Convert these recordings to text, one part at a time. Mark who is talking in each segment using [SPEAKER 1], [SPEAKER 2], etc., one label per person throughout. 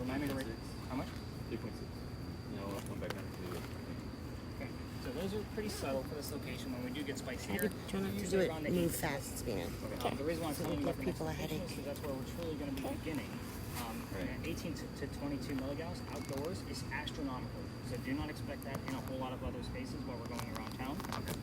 [SPEAKER 1] remind me to rate. How much?
[SPEAKER 2] 3.6. No, I'll come back down to 2.
[SPEAKER 1] Okay. So those are pretty subtle for this location. When we do get spikes here,
[SPEAKER 3] Try not to
[SPEAKER 1] usually
[SPEAKER 3] do
[SPEAKER 1] around
[SPEAKER 3] it
[SPEAKER 1] the
[SPEAKER 3] move
[SPEAKER 1] 8.
[SPEAKER 3] fast, you know.
[SPEAKER 1] Okay. The reason why I'm
[SPEAKER 3] So
[SPEAKER 1] telling you
[SPEAKER 3] give
[SPEAKER 1] about the next
[SPEAKER 3] people a
[SPEAKER 1] location
[SPEAKER 3] headache.
[SPEAKER 1] is because that's where we're truly going to be beginning. At 18 to 22 milligauss outdoors is astronomical. So do not expect that in a whole lot of other spaces while we're going around town.
[SPEAKER 2] Okay.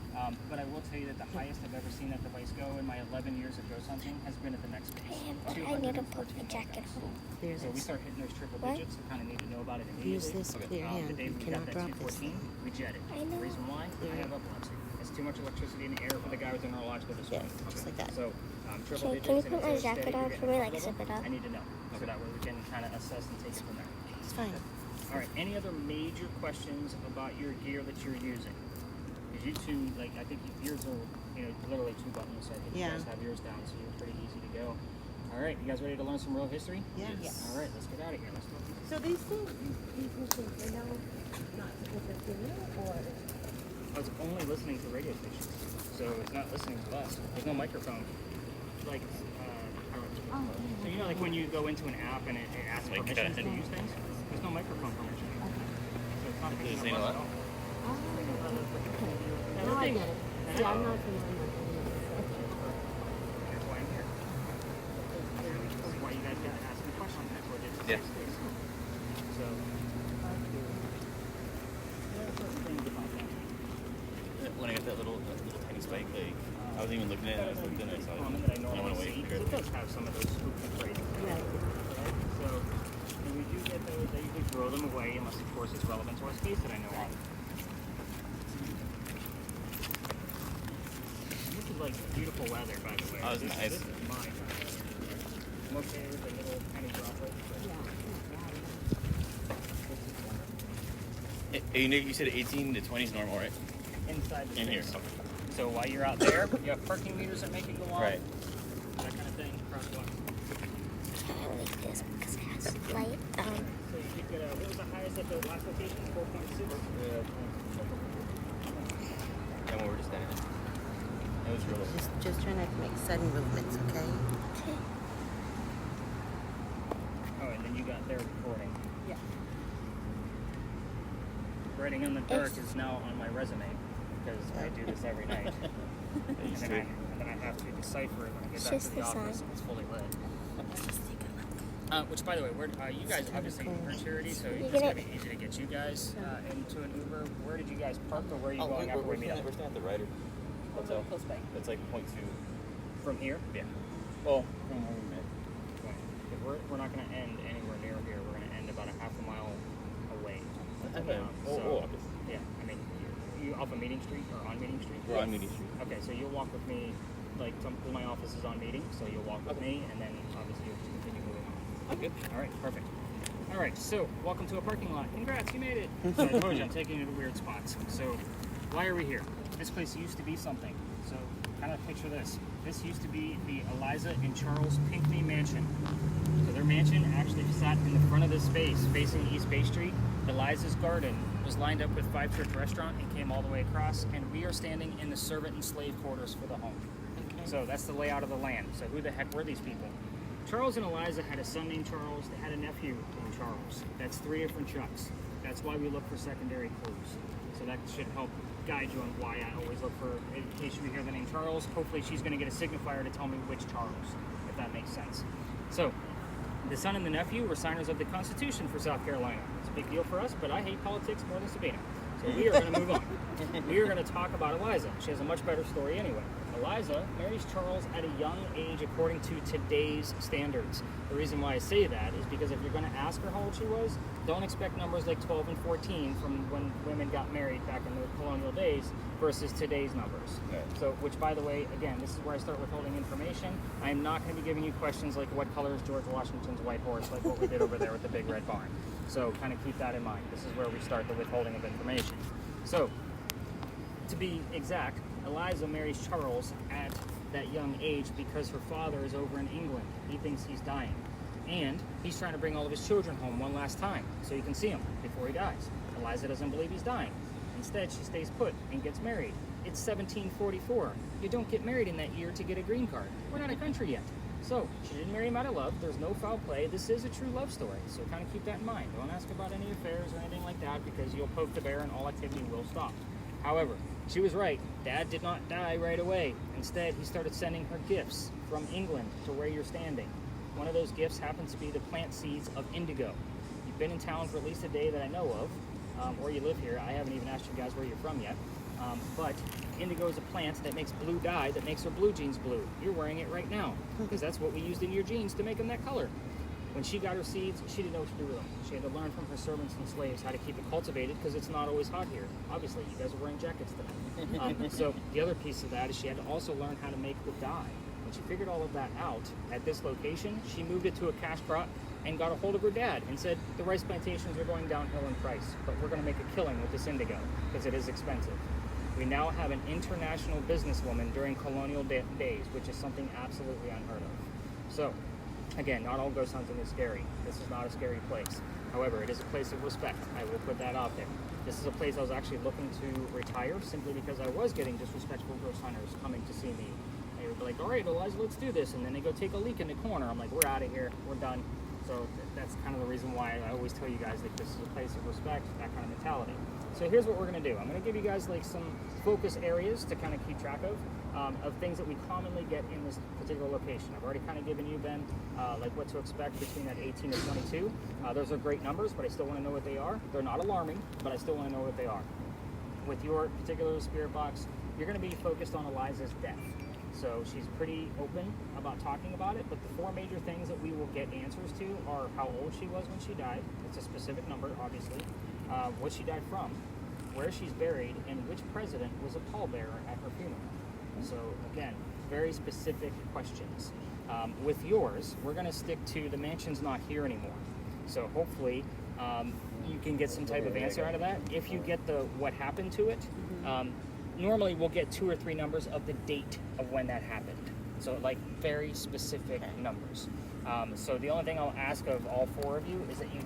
[SPEAKER 1] But I will tell you that the highest I've ever seen that device go in my 11 years of ghost hunting has been at the next space.
[SPEAKER 4] I need to put the jacket home.
[SPEAKER 3] Clear
[SPEAKER 1] So we
[SPEAKER 3] this.
[SPEAKER 1] start hitting those triple
[SPEAKER 4] What?
[SPEAKER 1] digits. We kind of need to know about it
[SPEAKER 3] Use
[SPEAKER 1] immediately.
[SPEAKER 3] this clear
[SPEAKER 1] The
[SPEAKER 3] hand.
[SPEAKER 1] day
[SPEAKER 3] You
[SPEAKER 1] we got
[SPEAKER 3] cannot
[SPEAKER 1] that
[SPEAKER 3] drop this
[SPEAKER 1] 214,
[SPEAKER 3] thing.
[SPEAKER 1] we jet it.
[SPEAKER 4] I know.
[SPEAKER 1] The reason why?
[SPEAKER 3] Clear.
[SPEAKER 1] I have epilepsy. It's too much electricity in the air for the guy with a neurological disorder.
[SPEAKER 3] Yeah, just like that.
[SPEAKER 1] So triple
[SPEAKER 4] Okay,
[SPEAKER 1] digits.
[SPEAKER 4] can you
[SPEAKER 1] and
[SPEAKER 4] put
[SPEAKER 1] it's
[SPEAKER 4] my
[SPEAKER 1] so steady,
[SPEAKER 4] jacket
[SPEAKER 1] you're
[SPEAKER 4] on
[SPEAKER 1] getting
[SPEAKER 4] for me, like
[SPEAKER 1] comfortable.
[SPEAKER 4] zip it up?
[SPEAKER 1] I need to know. So that way we can kind of assess and take it from there.
[SPEAKER 3] It's fine.
[SPEAKER 1] All right. Any other major questions about your gear that you're using? Because you two, like, I think yours are, literally 2 buttons. So I think you
[SPEAKER 3] Yeah.
[SPEAKER 1] guys have yours down, so you're pretty easy to go. All right. You guys ready to learn some real history?
[SPEAKER 3] Yes.
[SPEAKER 1] All right. Let's get out of here. Let's go.
[SPEAKER 5] So these things, these machines, they know not to put their finger, or
[SPEAKER 1] Oh, it's only listening to radio stations, so it's not listening to us. There's no microphone. Like, so like when you go into an app and it asks
[SPEAKER 2] Like
[SPEAKER 1] permissions
[SPEAKER 2] that.
[SPEAKER 1] to use things, there's no microphone permission. So it's not
[SPEAKER 2] Does it
[SPEAKER 1] picking
[SPEAKER 2] say
[SPEAKER 1] up
[SPEAKER 2] no?
[SPEAKER 1] us at all.
[SPEAKER 5] now I get it. See, I'm not familiar with any of this.
[SPEAKER 1] That's why I'm here. This is why you guys got to ask me questions. That's what it is.
[SPEAKER 2] Yeah.
[SPEAKER 1] So,
[SPEAKER 2] When I got that little tiny spike, like, I wasn't even looking at it. I was looking at it. I saw
[SPEAKER 1] common
[SPEAKER 2] it.
[SPEAKER 1] that I
[SPEAKER 2] I went
[SPEAKER 1] normally
[SPEAKER 2] away.
[SPEAKER 1] see, because it does have some of those spooky phrases.
[SPEAKER 5] Right.
[SPEAKER 1] So when we do get those, I usually throw them away unless, of course, it's relevant to our space that I know of. This is like beautiful weather, by the way.
[SPEAKER 2] Oh, it's
[SPEAKER 1] This
[SPEAKER 2] nice.
[SPEAKER 1] is mine. I'm okay with the little tiny droplets. But
[SPEAKER 5] Yeah.
[SPEAKER 2] Hey, Nick, you said 18 to 20 is normal, right?
[SPEAKER 1] inside the
[SPEAKER 2] In here.
[SPEAKER 1] space. So while you're out there, you have parking meters that make it go on.
[SPEAKER 2] Right.
[SPEAKER 1] That kind of thing. Crosswalk.
[SPEAKER 4] I like this because it has light.
[SPEAKER 1] So you could get what was the highest at the last location? 4.6?
[SPEAKER 2] Yeah. And we were just standing. It was really.
[SPEAKER 3] Just try not to make sudden movements, okay?
[SPEAKER 4] Okay.
[SPEAKER 1] Oh, and then you got their recording.
[SPEAKER 5] Yeah.
[SPEAKER 1] Writing in the dark is now on my resume because I do this every night. and then I have to decipher it when I get back
[SPEAKER 4] It's
[SPEAKER 1] to
[SPEAKER 4] just
[SPEAKER 1] the
[SPEAKER 4] the
[SPEAKER 1] office
[SPEAKER 4] sun.
[SPEAKER 1] and it's fully lit.
[SPEAKER 4] Let's just take a look.
[SPEAKER 1] Which, by the way, you guys obviously are charity, so it's
[SPEAKER 4] You're
[SPEAKER 1] going
[SPEAKER 4] gonna-
[SPEAKER 1] to be easy to get you guys into an Uber. Where did you guys park, or where are you
[SPEAKER 2] Oh,
[SPEAKER 1] going after we
[SPEAKER 2] we're
[SPEAKER 1] meet up?
[SPEAKER 2] staying at the Ryder Hotel.
[SPEAKER 5] Close by.
[SPEAKER 2] It's like 0.2.
[SPEAKER 1] From here?
[SPEAKER 2] Yeah. Well, from where we met.
[SPEAKER 1] Because we're not going to end anywhere near here. We're going to end about a half a mile away.
[SPEAKER 2] Okay.
[SPEAKER 1] So, yeah, I mean, you off of Meeting Street or on Meeting Street?
[SPEAKER 2] We're on Meeting Street.
[SPEAKER 1] Okay, so you'll walk with me, like, my office is on Meeting, so you'll walk with me, and then obviously you'll just continue moving on.
[SPEAKER 2] Okay.
[SPEAKER 1] All right, perfect. All right, so welcome to a parking lot. Congrats, you made it. So I told you I'm taking you to weird spots. So why are we here? This place used to be something. So kind of picture this. This used to be the Eliza and Charles Pinckney Mansion. So their mansion actually sat in the front of this space, facing East Bay Street. Eliza's garden was lined up with Five Church Restaurant and came all the way across. And we are standing in the servant and slave quarters for the home. So that's the layout of the land. So who the heck were these people? Charles and Eliza had a son named Charles. They had a nephew named Charles. That's 3 different Chucks. That's why we look for secondary clues. So that should help guide you on why I always look for, in case you hear the name Charles, hopefully she's going to get a signifier to tell me which Charles, if that makes sense. So the son and the nephew were signers of the Constitution for South Carolina. It's a big deal for us, but I hate politics more than Sabina. So we are going to move on. We are going to talk about Eliza. She has a much better story anyway. Eliza marries Charles at a young age according to today's standards. The reason why I say that is because if you're going to ask her how old she was, don't expect numbers like 12 and 14 from when women got married back in the colonial days versus today's numbers.
[SPEAKER 2] Okay.
[SPEAKER 1] So, which by the way, again, this is where I start withholding information. I am not going to be giving you questions like what color is George Washington's white horse, like what we did over there with the big red barn. So kind of keep that in mind. This is where we start the withholding of information. So, to be exact, Eliza marries Charles at that young age because her father is over in England. He thinks he's dying. And he's trying to bring all of his children home one last time so he can see them before he dies. Eliza doesn't believe he's dying. Instead, she stays put and gets married. It's 1744. You don't get married in that year to get a green card. We're not a country yet. So, she didn't marry him out of love. There's no foul play. This is a true love story, so kind of keep that in mind. Don't ask about any affairs or anything like that because you'll poke the bear and all activity will stop. However, she was right. Dad did not die right away. Instead, he started sending her gifts from England to where you're standing. One of those gifts happens to be the plant seeds of indigo. You've been in town for at least a day that I know of, or you live here. I haven't even asked you guys where you're from yet. But indigo is a plant that makes blue dye that makes her blue jeans blue. You're wearing it right now because that's what we used in your jeans to make them that color. When she got her seeds, she didn't know what to do with them. She had to learn from her servants and slaves how to keep it cultivated because it's not always hot here. Obviously, you guys are wearing jackets today. So the other piece of that is she had to also learn how to make the dye. When she figured all of that out at this location, she moved it to a cash crop and got a hold of her dad and said, the rice plantations are going downhill in price, but we're going to make a killing with this indigo because it is expensive. We now have an international businesswoman during colonial days, which is something absolutely unheard of. So, again, not all ghost hunting is scary. This is not a scary place. However, it is a place of respect. I will put that out there. This is a place I was actually looking to retire simply because I was getting disrespectful ghost hunters coming to see me. They would be like, all right, Eliza, let's do this. And then they go take a leak in the corner. I'm like, we're out of here. We're done. So that's kind of the reason why I always tell you guys that this is a place of respect, that kind of mentality. So here's what we're going to do. I'm going to give you guys like some focus areas to kind of keep track of things that we commonly get in this particular location. I've already kind of given you, Ben, like what to expect between that 18 to 22. Those are great numbers, but I still want to know what they are. They're not alarming, but I still want to know what they are. With your particular spirit box, you're going to be focused on Eliza's death. So she's pretty open about talking about it, but the four major things that we will get answers to are how old she was when she died. It's a specific number, obviously. What she died from, where she's buried, and which president was a pallbearer at her funeral. So again, very specific questions. With yours, we're going to stick to the mansion's not here anymore. So hopefully you can get some type of answer out of that. If you get the what happened to it, normally we'll get 2 or 3 numbers of the date of when that happened. So like very specific numbers. So the only thing I'll ask of all 4 of you is that you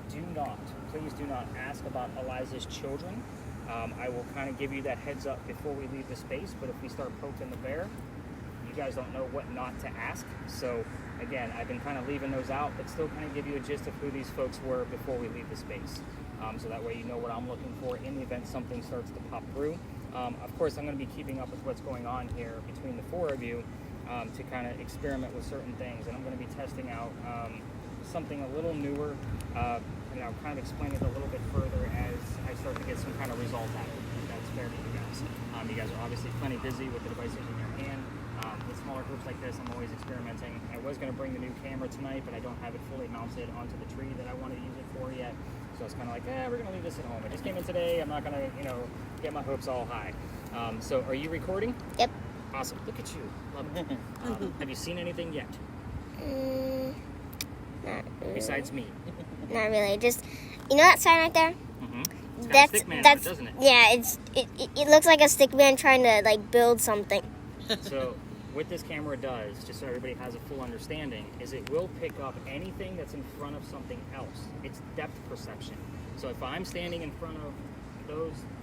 [SPEAKER 1] please do not ask about Eliza's children. I will kind of give you that heads up before we leave the space, but if we start poking the bear, you guys don't know what not to ask. So again, I've been kind of leaving those out, but still kind of give you a gist of who these folks were before we leave the space. So that way you know what I'm looking for in the event something starts to pop through. Of course, I'm going to be keeping up with what's going on here between the 4 of you to kind of experiment with certain things. And I'm going to be testing out something a little newer, and I'll kind of explain it a little bit further as I start to get some kind of result out of it. If that's fair to you guys. You guys are obviously plenty busy with the devices in your hand. With smaller groups like this, I'm always experimenting. I was going to bring the new camera tonight, but I don't have it fully mounted onto the tree that I want to use it for yet. So it's kind of like, we're going to leave this at home. I just came in today. I'm not going to, get my hopes all high. So are you recording?
[SPEAKER 4] Yep.
[SPEAKER 1] Awesome. Look at you. Love it. Have you seen anything yet?
[SPEAKER 4] Not really.
[SPEAKER 1] Besides me?
[SPEAKER 4] Not really. Just, that sign right there?
[SPEAKER 1] Mm-hmm. It's got a stick man on it, doesn't it?
[SPEAKER 4] Yeah, it looks like a stick man trying to like build something.
[SPEAKER 1] So what this camera does, just so everybody has a full understanding, is it will pick up anything that's in front of something else. It's depth perception. So if I'm standing in front of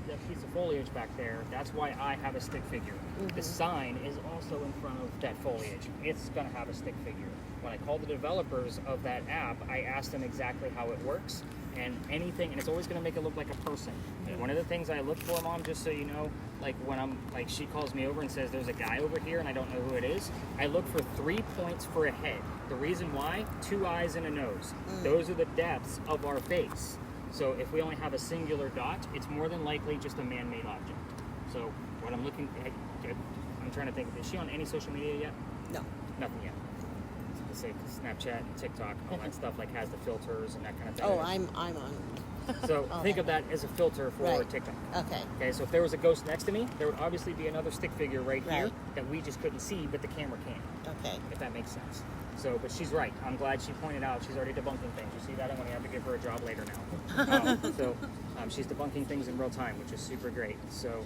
[SPEAKER 1] that piece of foliage back there, that's why I have a stick figure. The sign is also in front of that foliage. It's going to have a stick figure. When I called the developers of that app, I asked them exactly how it works, and it's always going to make it look like a person. And one of the things I look for, Mom, just so you know, like when she calls me over and says there's a guy over here and I don't know who it is, I look for 3 points for a head. The reason why, 2 eyes and a nose. Those are the depths of our face. So if we only have a singular dot, it's more than likely just a man-made object. So what I'm looking at, I'm trying to think, is she on any social media yet?
[SPEAKER 3] No.
[SPEAKER 1] Nothing yet. Let's say Snapchat and TikTok and all that stuff like has the filters and that kind of thing.
[SPEAKER 3] Oh, I'm on.
[SPEAKER 1] So think of that as a filter for
[SPEAKER 3] Right.
[SPEAKER 1] TikTok.
[SPEAKER 3] Okay.
[SPEAKER 1] Okay, so if there was a ghost next to me, there would obviously be another stick figure right here
[SPEAKER 3] Right.
[SPEAKER 1] that we just couldn't see, but the camera can.
[SPEAKER 3] Okay.
[SPEAKER 1] If that makes sense. So, but she's right. I'm glad she pointed out she's already debunking things. You see that? I'm going to have to give her a job later now. She's debunking things in real time, which is super great. So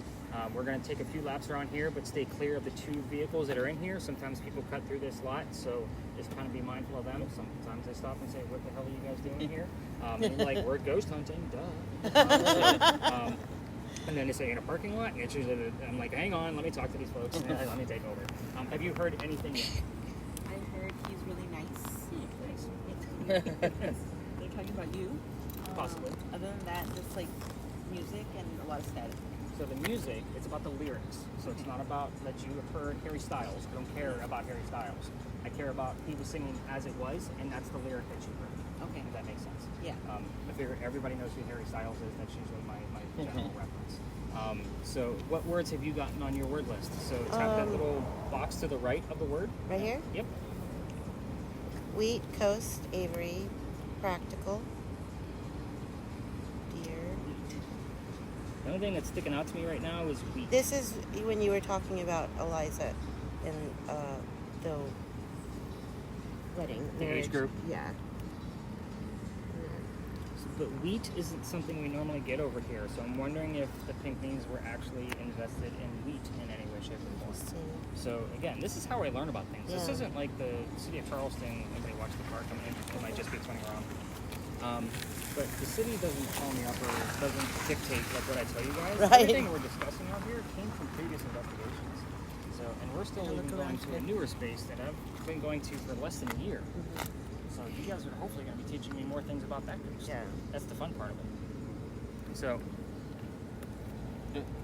[SPEAKER 1] we're going to take a few laps around here, but stay clear of the 2 vehicles that are in here. Sometimes people cut through this lot, so just kind of be mindful of them. Sometimes I stop and say, what the hell are you guys doing here? And they're like, we're ghost hunting, duh. And then they say in a parking lot, and I'm like, hang on, let me talk to these folks. Let me take over. Have you heard anything yet?
[SPEAKER 6] I heard he's really They're talking about you.
[SPEAKER 1] Possibly.
[SPEAKER 6] Other than that, just like music and a lot of static.
[SPEAKER 1] So the music, it's about the lyrics. So it's not about that you have heard Harry Styles. I don't care about Harry Styles. I care about people singing as it was, and that's the lyric that you heard.
[SPEAKER 6] Okay.
[SPEAKER 1] If that makes sense.
[SPEAKER 6] Yeah.
[SPEAKER 1] Everybody knows who Harry Styles is. That's usually my general reference. So what words have you gotten on your word list? So tap that little box to the right of the word.
[SPEAKER 3] Right here?
[SPEAKER 1] Yep.
[SPEAKER 3] Wheat, coast, Avery, practical, deer.
[SPEAKER 1] The only thing that's sticking out to me right now is wheat.
[SPEAKER 3] This is when you were talking about Eliza and the wedding.
[SPEAKER 1] The age group.
[SPEAKER 3] Yeah.
[SPEAKER 1] But wheat isn't something we normally get over here, so I'm wondering if the Pinckneys were actually invested in wheat in any way, shape, or form.
[SPEAKER 3] Interesting.
[SPEAKER 1] So again, this is how I learn about things. This
[SPEAKER 3] Yeah.
[SPEAKER 1] isn't like the city of Charleston. Anybody watch the park? I mean, it might just be turning around. But the city doesn't call me up or doesn't dictate like what I tell you guys.
[SPEAKER 3] Right.
[SPEAKER 1] Everything we're discussing out here came from previous investigations. So, and we're still
[SPEAKER 3] Yeah,
[SPEAKER 1] even
[SPEAKER 3] look
[SPEAKER 1] going
[SPEAKER 3] around
[SPEAKER 1] to a
[SPEAKER 3] here.
[SPEAKER 1] newer space that I've been going to for less than a year. So you guys are hopefully going to be teaching me more things about that coast.
[SPEAKER 3] Yeah.
[SPEAKER 1] That's the fun part of it. So,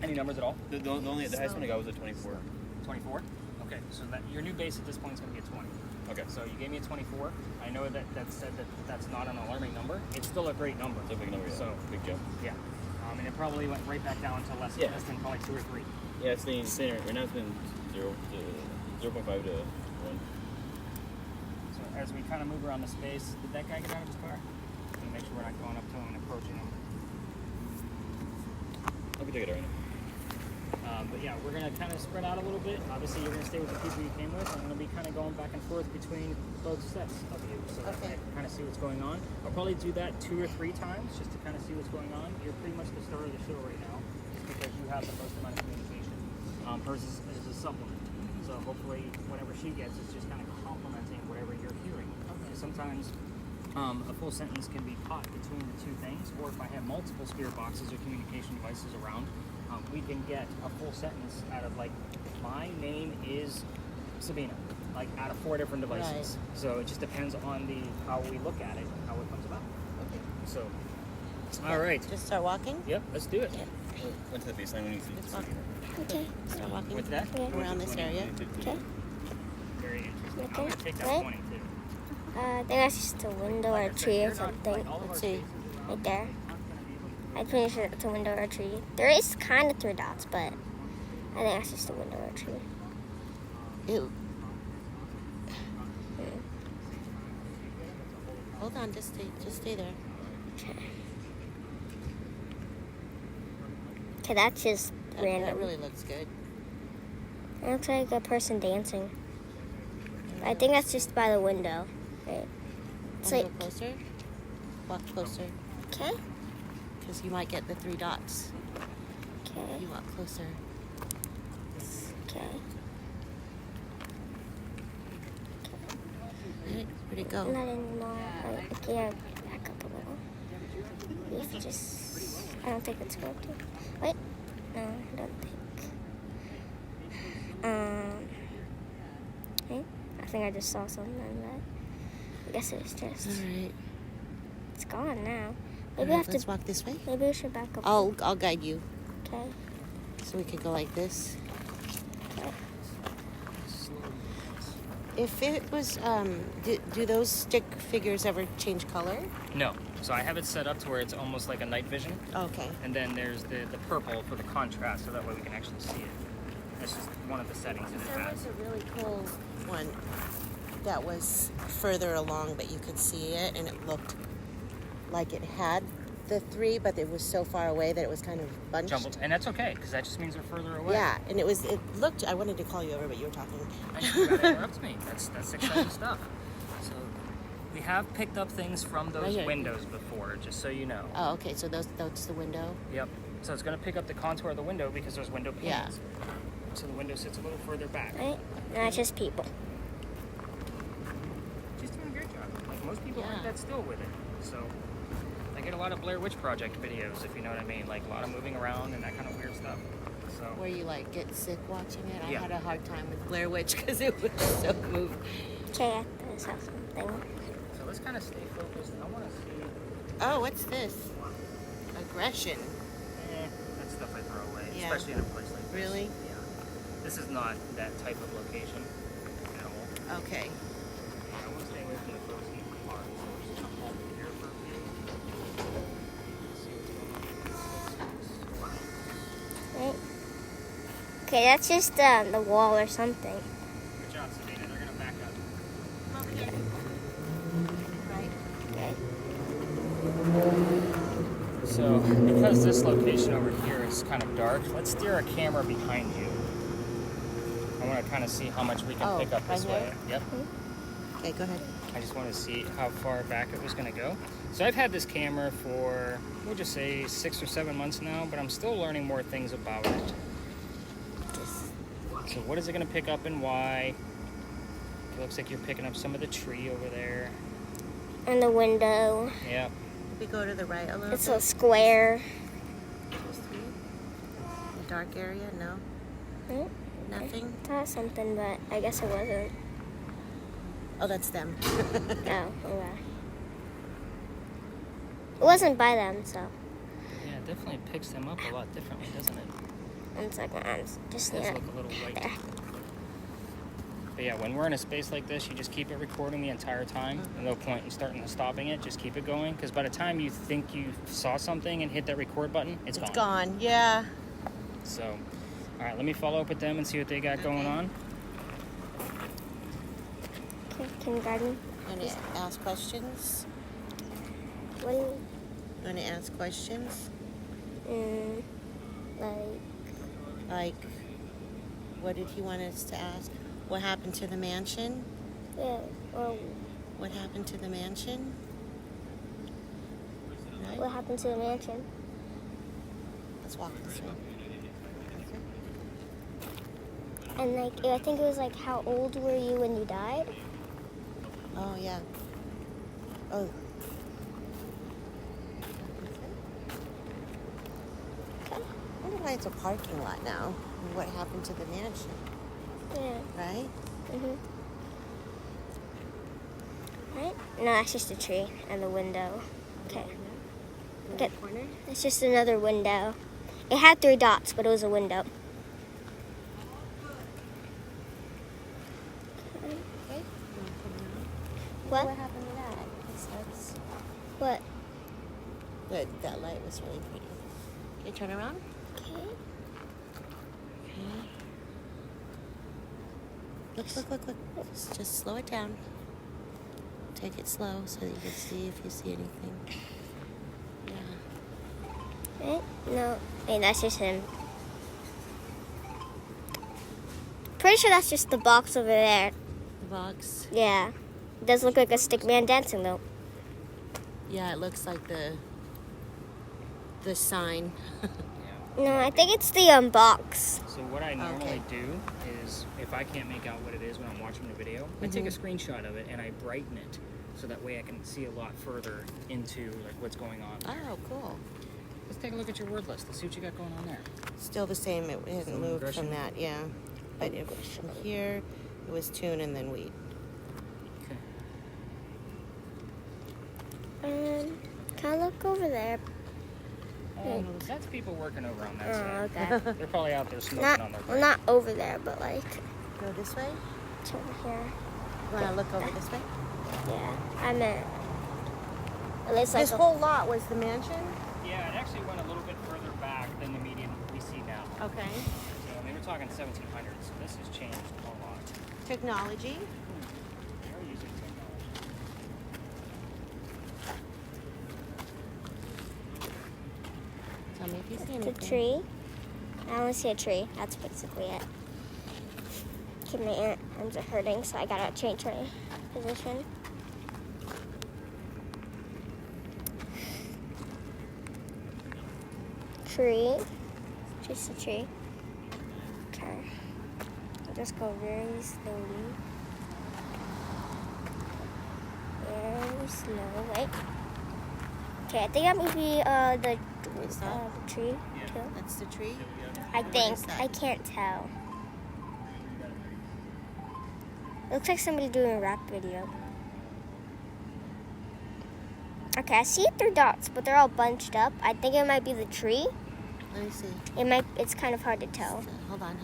[SPEAKER 1] any numbers at all?
[SPEAKER 2] The highest one I got was a 24.
[SPEAKER 1] 24? Okay, so that your new base at this point is going to be a 20.
[SPEAKER 2] Okay.
[SPEAKER 1] So you gave me a 24. I know that said that that's not an alarming number. It's still a great number.
[SPEAKER 2] It's a big number, yeah.
[SPEAKER 1] So,
[SPEAKER 2] Big jump.
[SPEAKER 1] yeah. And it probably went right back down to less
[SPEAKER 2] Yeah.
[SPEAKER 1] than probably 2 or 3.
[SPEAKER 2] Yeah, it's staying right now. It's been 0.5 to 1.
[SPEAKER 1] So as we kind of move around the space, did that guy get out of his car? I'm gonna make sure we're not going up to him and approaching him.
[SPEAKER 2] I can take it right now.
[SPEAKER 1] But yeah, we're gonna kind of spread out a little bit. Obviously, you're gonna stay with the people you came with. I'm gonna be kind of going back and forth between both sets of you, so that I
[SPEAKER 3] Okay.
[SPEAKER 1] can kind of see what's going on. I'll probably do that 2 or 3 times just to kind of see what's going on. You're pretty much the star of the show right now, just because you have the most amount of communication. Hers is a supplement, so hopefully whatever she gets is just kind of complementing whatever you're hearing. Sometimes a full sentence can be caught between the two things, or if I have multiple spirit boxes or communication devices around, we can get a full sentence out of like, my name is Sabina, like out of 4 different devices.
[SPEAKER 3] Right.
[SPEAKER 1] So it just depends on how we look at it and how it comes about. So, all right.
[SPEAKER 3] Just start walking?
[SPEAKER 1] Yep, let's do it.
[SPEAKER 2] Went to the baseline when you see.
[SPEAKER 3] Just walk.
[SPEAKER 4] Okay.
[SPEAKER 3] Start walking
[SPEAKER 1] With that,
[SPEAKER 3] around this area.
[SPEAKER 4] Okay.
[SPEAKER 1] very interesting. I'm
[SPEAKER 4] Okay.
[SPEAKER 1] gonna take that
[SPEAKER 4] Right.
[SPEAKER 1] 20 too.
[SPEAKER 4] I think that's just a window or a tree or something.
[SPEAKER 3] Let's see.
[SPEAKER 4] Right there. I'm pretty sure it's a window or a tree. There is kind of 3 dots, but I think that's just a window or a tree.
[SPEAKER 3] Ew. Hold on, just stay there.
[SPEAKER 4] Okay. Okay, that's just
[SPEAKER 3] That
[SPEAKER 4] random.
[SPEAKER 3] really looks good.
[SPEAKER 4] It looks like a person dancing. I think that's just by the window. Right. It's
[SPEAKER 3] Wanna
[SPEAKER 4] like,
[SPEAKER 3] go closer? Walk closer,
[SPEAKER 4] okay,
[SPEAKER 3] because you might get the 3 dots.
[SPEAKER 4] okay,
[SPEAKER 3] You walk closer.
[SPEAKER 4] okay.
[SPEAKER 3] Right, where'd it go?
[SPEAKER 4] Not anymore. Yeah, back up a little. If you just, I don't think it's going to. Wait, no, I don't think. Hey, I think I just saw something on that. I guess it was just.
[SPEAKER 3] All right.
[SPEAKER 4] It's gone now.
[SPEAKER 3] All
[SPEAKER 4] Maybe
[SPEAKER 3] right,
[SPEAKER 4] I have
[SPEAKER 3] let's
[SPEAKER 4] to.
[SPEAKER 3] walk this way.
[SPEAKER 4] Maybe we should back up.
[SPEAKER 3] I'll guide you,
[SPEAKER 4] Okay.
[SPEAKER 3] so we can go like this.
[SPEAKER 4] Okay.
[SPEAKER 3] If it was, do those stick figures ever change color?
[SPEAKER 1] No. So I have it set up to where it's almost like a night vision.
[SPEAKER 3] Okay.
[SPEAKER 1] And then there's the purple for the contrast, so that way we can actually see it. That's just one of the settings that it
[SPEAKER 3] There
[SPEAKER 1] has.
[SPEAKER 3] was a really cool one that was further along, but you could see it, and it looked like it had the 3, but it was so far away that it was kind of bunched.
[SPEAKER 1] Jumbled. And that's okay, because that just means they're further away.
[SPEAKER 3] Yeah, and it looked, I wanted to call you over, but you were talking.
[SPEAKER 1] And you gotta interrupt me. That's exciting stuff. So we have picked up things from those
[SPEAKER 3] Right here.
[SPEAKER 1] windows before, just so you know.
[SPEAKER 3] Oh, okay, so that's the window.
[SPEAKER 1] Yep. So it's gonna pick up the contour of the window because there's window panes.
[SPEAKER 3] Yeah.
[SPEAKER 1] So the window sits a little further back.
[SPEAKER 4] Right? No, it's just people.
[SPEAKER 1] She's doing a great job. Like most people aren't
[SPEAKER 3] Yeah.
[SPEAKER 1] that still with it. So I get a lot of Blair Witch Project videos, if you know what I mean. Like a lot of moving around and that kind of weird stuff. So
[SPEAKER 3] Where you like get sick watching it. I
[SPEAKER 1] Yeah.
[SPEAKER 3] had a hard time with Blair Witch because it was so moved.
[SPEAKER 4] Okay, I saw something.
[SPEAKER 1] let's let's kind of stay focused. I want to see.
[SPEAKER 3] Oh, what's this? Aggression.
[SPEAKER 1] That's stuff I throw away,
[SPEAKER 3] Yeah.
[SPEAKER 1] especially in a place like this.
[SPEAKER 3] Really?
[SPEAKER 1] Yeah. This is not that type of location at all.
[SPEAKER 3] Okay.
[SPEAKER 1] I want to stay away from the frozen part, so we're just gonna hold it here for a few. See what's going on.
[SPEAKER 4] Right. Okay, that's just the wall or something.
[SPEAKER 1] Good job, Sabina. They're gonna back up.
[SPEAKER 3] Okay. Right.
[SPEAKER 4] Okay.
[SPEAKER 1] So, because this location over here is kind of dark, let's steer a camera behind you. I want to kind of see how much we can pick up this
[SPEAKER 3] right
[SPEAKER 1] way.
[SPEAKER 3] here?
[SPEAKER 1] Yep.
[SPEAKER 3] Okay, go ahead.
[SPEAKER 1] I just want to see how far back it was going to go. So I've had this camera for, we'll just say 6 or 7 months now, but I'm still learning more things about it. So what is it going to pick up and why? It looks like you're picking up some of the tree over there.
[SPEAKER 4] And the window.
[SPEAKER 1] Yep.
[SPEAKER 3] We go to the right a little
[SPEAKER 4] It's
[SPEAKER 3] bit.
[SPEAKER 4] a square.
[SPEAKER 3] Just three. The dark area? No.
[SPEAKER 4] Right?
[SPEAKER 3] Nothing.
[SPEAKER 4] I thought something, but I guess it wasn't.
[SPEAKER 3] Oh, that's them.
[SPEAKER 4] Oh, okay. It wasn't by them, so.
[SPEAKER 1] Yeah, it definitely picks them up a lot differently, doesn't it?
[SPEAKER 4] One second, I'm just
[SPEAKER 1] It does
[SPEAKER 4] near.
[SPEAKER 1] look a little white.
[SPEAKER 4] There.
[SPEAKER 1] But yeah, when we're in a space like this, you just keep it recording the entire time. No point in starting and stopping it. Just keep it going. Because by the time you think you saw something and hit that record button, it's
[SPEAKER 3] It's
[SPEAKER 1] gone.
[SPEAKER 3] gone. Yeah.
[SPEAKER 1] So, all right, let me follow up with them and see what they got going on.
[SPEAKER 4] Okay, kindergarten.
[SPEAKER 3] Want to ask questions?
[SPEAKER 4] What do you,
[SPEAKER 3] Want to ask questions?
[SPEAKER 4] like,
[SPEAKER 3] Like, what did he want us to ask? What happened to the mansion?
[SPEAKER 4] yeah, well,
[SPEAKER 3] What happened to the mansion? Right?
[SPEAKER 4] what happened to the mansion?
[SPEAKER 3] Let's walk this way.
[SPEAKER 4] And, like, I think it was, like, how old were you when you died?
[SPEAKER 3] Oh, yeah. Oh. I wonder why it's a parking lot now. And what happened to the mansion,
[SPEAKER 4] Yeah.
[SPEAKER 3] right?
[SPEAKER 4] Right? No, that's just a tree and the window. Okay. Okay.
[SPEAKER 3] Corner?
[SPEAKER 4] It's just another window. It had 3 dots, but it was a window.
[SPEAKER 3] Okay.
[SPEAKER 4] What?
[SPEAKER 3] What happened to that? That's
[SPEAKER 4] What?
[SPEAKER 3] good. That light was really pretty. Okay, turn around.
[SPEAKER 4] Okay.
[SPEAKER 3] Look. Just slow it down. Take it slow so that you can see if you see anything. Yeah.
[SPEAKER 4] Right? No. Wait, that's just him. Pretty sure that's just the box over there.
[SPEAKER 3] The box.
[SPEAKER 4] Yeah. It does look like a stick man dancing, though.
[SPEAKER 3] Yeah, it looks like the sign.
[SPEAKER 4] No, I think it's the box.
[SPEAKER 1] So what I normally do is, if I can't make out what it is when I'm watching the video, I take a screenshot of it and I brighten it, so that way I can see a lot further into like what's going on.
[SPEAKER 3] Oh, cool.
[SPEAKER 1] Let's take a look at your word list. Let's see what you got going on there.
[SPEAKER 3] Still the same. It hasn't
[SPEAKER 1] Still
[SPEAKER 3] moved
[SPEAKER 1] aggression?
[SPEAKER 3] from that. Yeah. But if from here, it was tune and then wheat.
[SPEAKER 1] Okay.
[SPEAKER 4] Can I look over there?
[SPEAKER 1] That's people working over on that
[SPEAKER 4] Oh,
[SPEAKER 1] side.
[SPEAKER 4] okay.
[SPEAKER 1] They're probably out there smoking
[SPEAKER 4] Not,
[SPEAKER 1] on their
[SPEAKER 4] well,
[SPEAKER 1] break.
[SPEAKER 4] not over there, but like
[SPEAKER 3] Go this way.
[SPEAKER 4] it's over here.
[SPEAKER 3] You want to look over this way?
[SPEAKER 4] Yeah, I meant. At least like
[SPEAKER 3] This whole lot was the mansion.
[SPEAKER 1] Yeah, it actually went a little bit further back than the median we see now.
[SPEAKER 3] Okay.
[SPEAKER 1] So, I mean, we're talking 1700s, so this has changed a lot.
[SPEAKER 3] Technology.
[SPEAKER 1] They are using technology.
[SPEAKER 3] Tell me if you see
[SPEAKER 4] the
[SPEAKER 3] anything.
[SPEAKER 4] tree. I only see a tree. That's basically it. Okay, my arms are hurting, so I gotta change my position. Tree. Just a tree. Okay. I'll just go very slowly. Very slow. Wait. Okay, I think that may be
[SPEAKER 3] Is that?
[SPEAKER 4] the tree too.
[SPEAKER 3] That's the tree.
[SPEAKER 4] I think.
[SPEAKER 3] is that?
[SPEAKER 4] I can't tell. Looks like somebody doing a rap video. Okay, I see 3 dots, but they're all bunched up. I think it might be the tree.
[SPEAKER 3] Let me see.
[SPEAKER 4] It's kind of hard to tell.
[SPEAKER 3] Hold on.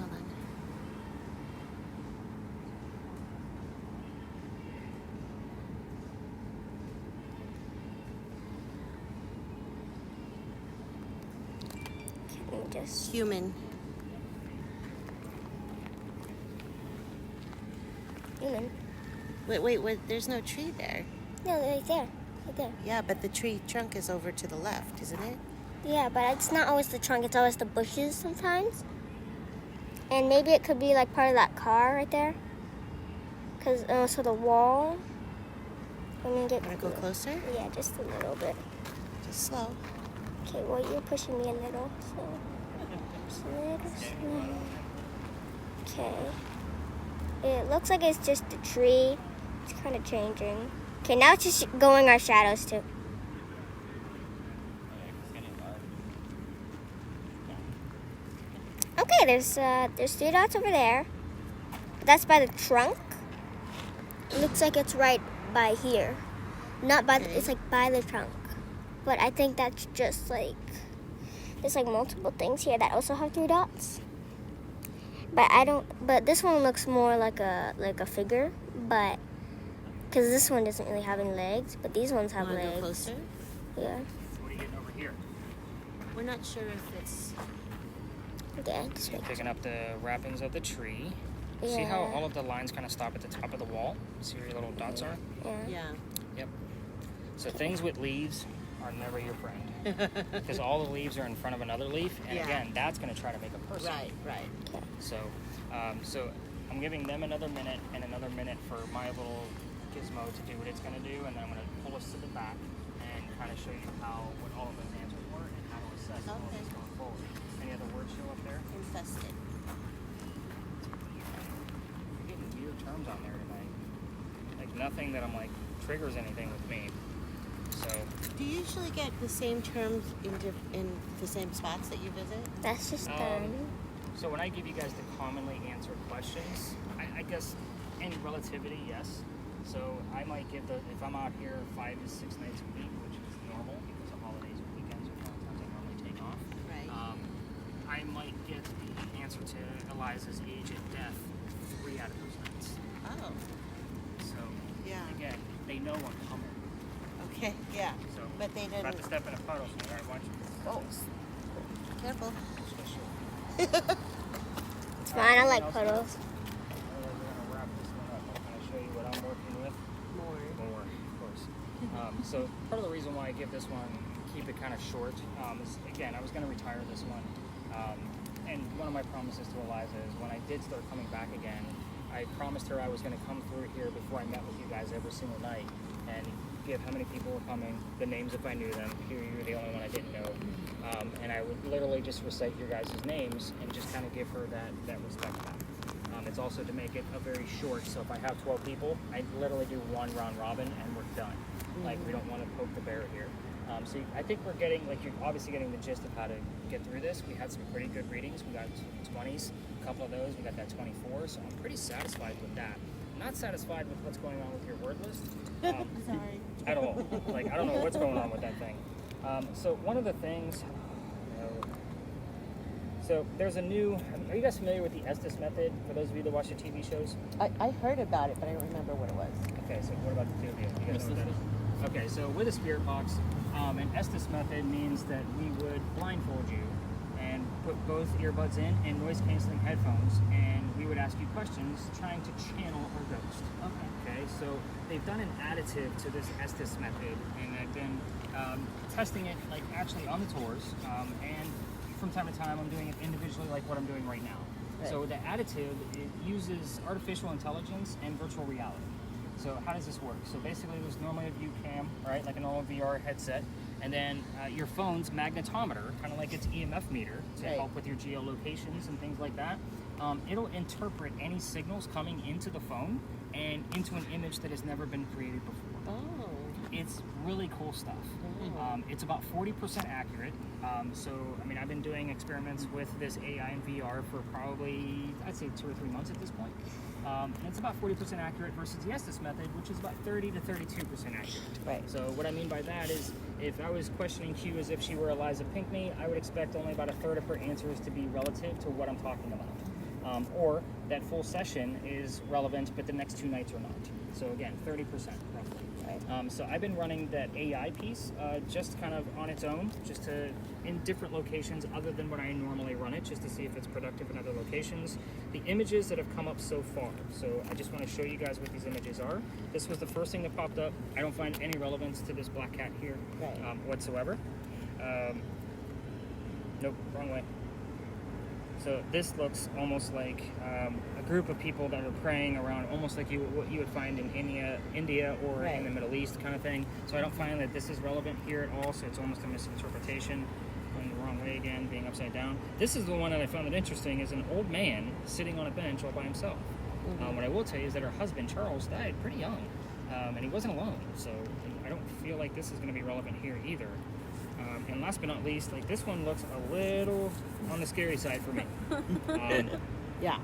[SPEAKER 4] Let me just.
[SPEAKER 3] Human.
[SPEAKER 4] Human.
[SPEAKER 3] Wait. There's no tree there.
[SPEAKER 4] No, right there. Right there.
[SPEAKER 3] Yeah, but the tree trunk is over to the left, isn't it?
[SPEAKER 4] Yeah, but it's not always the trunk. It's always the bushes sometimes. And maybe it could be like part of that car right there. Because also the wall. Let me get
[SPEAKER 3] Want to go closer?
[SPEAKER 4] Yeah, just a little bit.
[SPEAKER 3] Just slow.
[SPEAKER 4] Okay, well, you're pushing me a little, so. Just a little slow. Okay. It looks like it's just a tree. It's kind of changing. Okay, now it's just going our shadows too. Okay, there's 3 dots over there. That's by the trunk. It looks like it's right by here. Not by it's like by the trunk. But I think that's just like there's like multiple things here that also have 3 dots. But this one looks more like a figure, but because this one doesn't really have any legs, but these ones have
[SPEAKER 3] Want to
[SPEAKER 4] legs.
[SPEAKER 3] go closer?
[SPEAKER 4] Yeah.
[SPEAKER 1] What are you getting over here?
[SPEAKER 3] We're not sure if it's...
[SPEAKER 4] Okay, just
[SPEAKER 1] You're
[SPEAKER 4] make
[SPEAKER 1] picking up the wrappings of the tree. See
[SPEAKER 4] Yeah.
[SPEAKER 1] how all of the lines kind of stop at the top of the wall? See where your little dots are?
[SPEAKER 4] Yeah.
[SPEAKER 3] Yeah.
[SPEAKER 1] Yep. So things with leaves are never your friend. Because all the leaves are in front of another leaf, and
[SPEAKER 3] Yeah.
[SPEAKER 1] again, that's going to try to make a person.
[SPEAKER 3] Right.
[SPEAKER 1] So, so I'm giving them another minute and another minute for my little gizmo to do what it's going to do, and then I'm going to pull us to the back and kind of show you what all of those answers were and how to assess all of this going forward. Any other words show up there?
[SPEAKER 3] Infested.
[SPEAKER 1] You're getting weird terms on there tonight. Like nothing that I'm like triggers anything with me. So
[SPEAKER 3] Do you usually get the same terms in the same spots that you visit?
[SPEAKER 4] That's just
[SPEAKER 1] so when I give you guys the commonly answered questions, I guess in relativity, yes. So I might give if I'm out here 5 to 6 nights a week, which is normal because of holidays and weekends are the only times I normally take off.
[SPEAKER 3] Right.
[SPEAKER 1] I might get the answer to Eliza's age and death 3 out of those nights.
[SPEAKER 3] Oh.
[SPEAKER 1] So
[SPEAKER 3] Yeah.
[SPEAKER 1] again, they know I'm coming.
[SPEAKER 3] Okay. Yeah.
[SPEAKER 1] So
[SPEAKER 3] But they
[SPEAKER 1] about
[SPEAKER 3] didn't.
[SPEAKER 1] to step in a puddle, so all right, watch it.
[SPEAKER 3] Oh. Careful.
[SPEAKER 4] it's fine. I like puddles.
[SPEAKER 1] Otherwise, we're gonna wrap this one up. I'm gonna show you what I'm working with.
[SPEAKER 3] More.
[SPEAKER 1] More, of course. So part of the reason why I give this one, keep it kind of short, is again, I was going to retire this one. And one of my promises to Eliza is when I did start coming back again, I promised her I was going to come through here before I met with you guys every single night and give how many people were coming, the names if I knew them. Here you were the only one I didn't know. And I would literally just recite your guys' names and just kind of give her that respect back. It's also to make it a very short, so if I have 12 people, I literally do one round robin and we're done. Like, we don't want to poke the bear here. So I think we're getting, like, you're obviously getting the gist of how to get through this. We had some pretty good readings. We got 20s, a couple of those. We got that 24, so I'm pretty satisfied with that. I'm not satisfied with what's going on with your word list.
[SPEAKER 3] Sorry.
[SPEAKER 1] At all. Like, I don't know what's going on with that thing. So one of the things, so there's a new, are you guys familiar with the Estes method, for those of you that watch the TV shows?
[SPEAKER 3] I heard about it, but I don't remember what it was.
[SPEAKER 1] Okay, so what about the two of you? You guys know what that is? Okay, so with a spirit box, an Estes method means that we would blindfold you and put both earbuds in and noise-canceling headphones, and we would ask you questions trying to channel our ghost. Okay, so they've done an additive to this Estes method, and I've been testing it like actually on the tours, and from time to time I'm doing it individually like what I'm doing right now.
[SPEAKER 3] Right.
[SPEAKER 1] So the additive, it uses artificial intelligence and virtual reality. So how does this work? So basically there's normally a view cam, right, like a normal VR headset, and then your phone's magnetometer, kind of like its EMF meter to
[SPEAKER 3] Right.
[SPEAKER 1] help with your geolocations and things like that. It'll interpret any signals coming into the phone and into an image that has never been created before.
[SPEAKER 3] Oh.
[SPEAKER 1] It's really cool stuff. It's about 40% accurate. So, I mean, I've been doing experiments with this AI and VR for probably, I'd say 2 or 3 months at this point. And it's about 40% accurate versus the SLS method, which is about 30 to 32% accurate.
[SPEAKER 3] Right.
[SPEAKER 1] So what I mean by that is, if I was questioning Q as if she were Eliza Pinckney, I would expect only about a third of her answers to be relative to what I'm talking about. Or that full session is relevant, but the next 2 nights are not. So again, 30% roughly.
[SPEAKER 3] Right.
[SPEAKER 1] So I've been running that AI piece just kind of on its own, just to in different locations other than when I normally run it, just to see if it's productive in other locations. The images that have come up so far. So I just want to show you guys what these images are. This was the first thing that popped up. I don't find any relevance to this black cat here whatsoever. Nope, wrong way. So this looks almost like a group of people that are praying around, almost like what you would find in India or in the Middle East kind of thing. So I don't find that this is relevant here at all, so it's almost a misinterpretation. Going the wrong way again, being upside down. This is the one that I found that interesting, is an old man sitting on a bench all by himself. What I will tell you is that her husband, Charles, died pretty young, and he wasn't alone. So I don't feel like this is going to be relevant here either. And last but not least, like, this one looks a little on the scary side for me.
[SPEAKER 3] Yeah.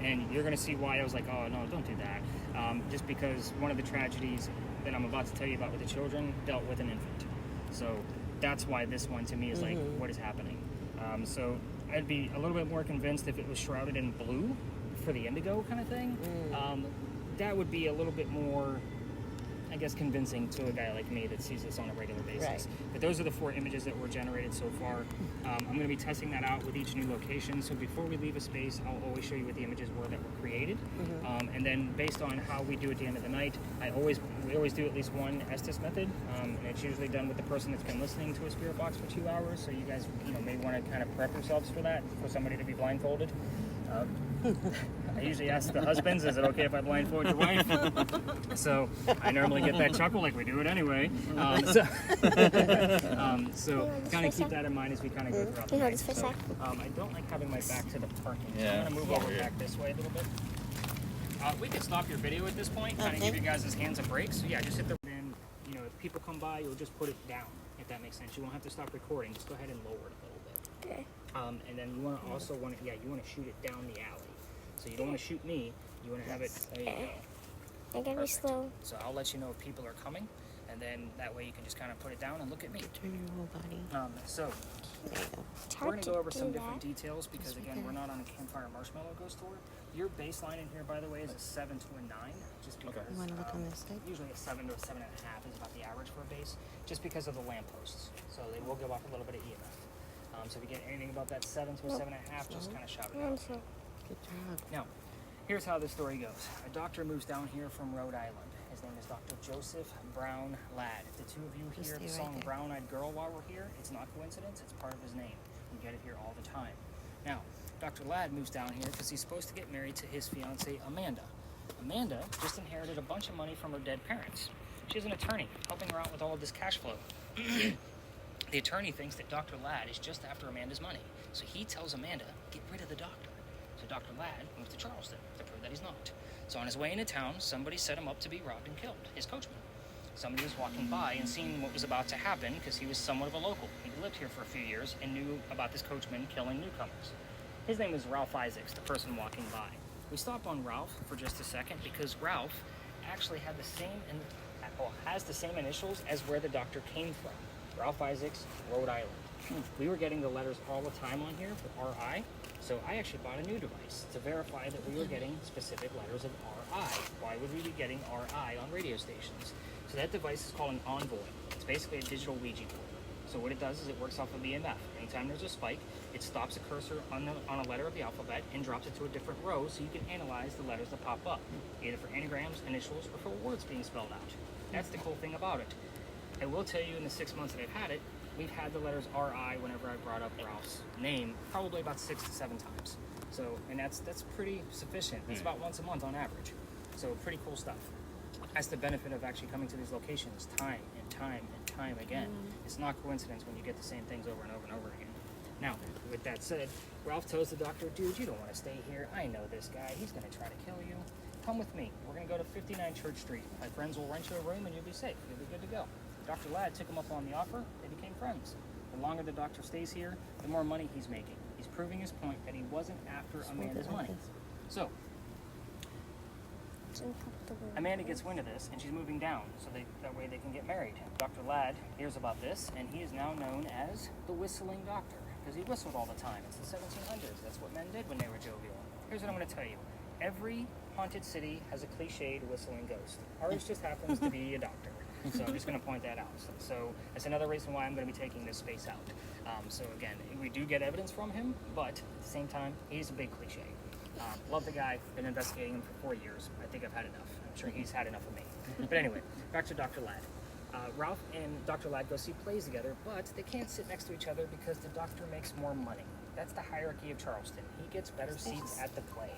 [SPEAKER 1] And you're going to see why I was like, oh, no, don't do that. Just because one of the tragedies that I'm about to tell you about with the children dealt with an infant. So that's why this one to me is like, what is happening? So I'd be a little bit more convinced if it was shrouded in blue for the indigo kind of thing. That would be a little bit more, I guess, convincing to a guy like me that sees this on a regular basis.
[SPEAKER 3] Right.
[SPEAKER 1] But those are the 4 images that were generated so far. I'm going to be testing that out with each new location. So before we leave a space, I'll always show you what the images were that were created. And then based on how we do at the end of the night, we always do at least one Estes method. And it's usually done with the person that's been listening to a spirit box for 2 hours. So you guys, may want to kind of prep yourselves for that, for somebody to be blindfolded. I usually ask the husbands, is it okay if I blindfold your wife? So I normally get that chuckle, like, we do it anyway. So kind of keep that in mind as we kind of go throughout the night. So, I don't like having my back to the parking. So I'm going to move over back this way a little bit. We could stop your video at this point, kind of give you guys' hands a break. So yeah, just hit the, then, if people come by, you'll just put it down, if that makes sense. You won't have to stop recording. Just go ahead and lower it a little bit.
[SPEAKER 4] Okay.
[SPEAKER 1] And then you want to also you want to shoot it down the alley. So you don't want to shoot me. You want to have it.
[SPEAKER 4] I'm gonna be slow.
[SPEAKER 1] So I'll let you know if people are coming, and then that way you can just kind of put it down and look at me.
[SPEAKER 3] Turn your whole body.
[SPEAKER 1] So
[SPEAKER 3] There you go.
[SPEAKER 1] we're going to go over some different details because, again, we're not on a Campfire Marshmallow Ghost tour. Your baseline in here, by the way, is a 7 to a 9, just because
[SPEAKER 3] You want to look on this side?
[SPEAKER 1] usually a 7 to a 7.5 is about the average for a base, just because of the lampposts. So they will give off a little bit of EMF. So if you get anything about that 7 to a 7.5, just kind of shout it out.
[SPEAKER 3] Good job.
[SPEAKER 1] Now, here's how the story goes. A doctor moves down here from Rhode Island. His name is Dr. Joseph Brown Ladd. If the two of you hear the song Brown-Eyed Girl while we're here, it's not coincidence, it's part of his name. We get it here all the time. Now, Dr. Ladd moves down here because he's supposed to get married to his fiancée, Amanda. Amanda just inherited a bunch of money from her dead parents. She's an attorney, helping her out with all of this cash flow. The attorney thinks that Dr. Ladd is just after Amanda's money, so he tells Amanda, get rid of the doctor. So Dr. Ladd moves to Charleston to prove that he's not. So on his way into town, somebody set him up to be robbed and killed, his coachman. Somebody was walking by and seeing what was about to happen because he was somewhat of a local. He lived here for a few years and knew about this coachman killing newcomers. His name is Ralph Isaacs, the person walking by. We stop on Ralph for just a second because Ralph actually had has the same initials as where the doctor came from. Ralph Isaacs, Rhode Island. We were getting the letters all the time on here for RI, so I actually bought a new device to verify that we were getting specific letters of RI. Why would we be getting RI on radio stations? So that device is called an Envoy. It's basically a digital Ouija board. So what it does is it works off of EMF. Anytime there's a spike, it stops a cursor on a letter of the alphabet and drops it to a different row so you can analyze the letters that pop up, either for anagrams, initials, or for words being spelled out. That's the cool thing about it. I will tell you, in the 6 months that I've had it, we've had the letters RI whenever I brought up Ralph's name, probably about 6 to 7 times. So, and that's pretty sufficient. That's about once a month on average. So pretty cool stuff. That's the benefit of actually coming to these locations time and time and time again. It's not coincidence when you get the same things over and over and over again. Now, with that said, Ralph tells the doctor, dude, you don't want to stay here. I know this guy. He's going to try to kill you. come with me. We're going to go to 59 Church Street. My friends will rent you a room and you'll be safe. You'll be good to go. Dr. Ladd took him up on the offer. They became friends. The longer the doctor stays here, the more money he's making. He's proving his point that he wasn't after Amanda's money. So, Amanda gets wind of this, and she's moving down, so that way they can get married. Dr. Ladd hears about this, and he is now known as the Whistling Doctor, because he whistled all the time. It's the 1700s. That's what men did when they were jovial. Here's what I'm going to tell you. Every haunted city has a cliched whistling ghost. Ours just happens to be a doctor. So I'm just going to point that out. So that's another reason why I'm going to be taking this space out. So again, we do get evidence from him, but at the same time, he's a big cliche. Love the guy. Been investigating him for 4 years. I think I've had enough. I'm sure he's had enough of me. But anyway, back to Dr. Ladd. Ralph and Dr. Ladd go see plays together, but they can't sit next to each other because the doctor makes more money. That's the hierarchy of Charleston. He gets better seats at the play.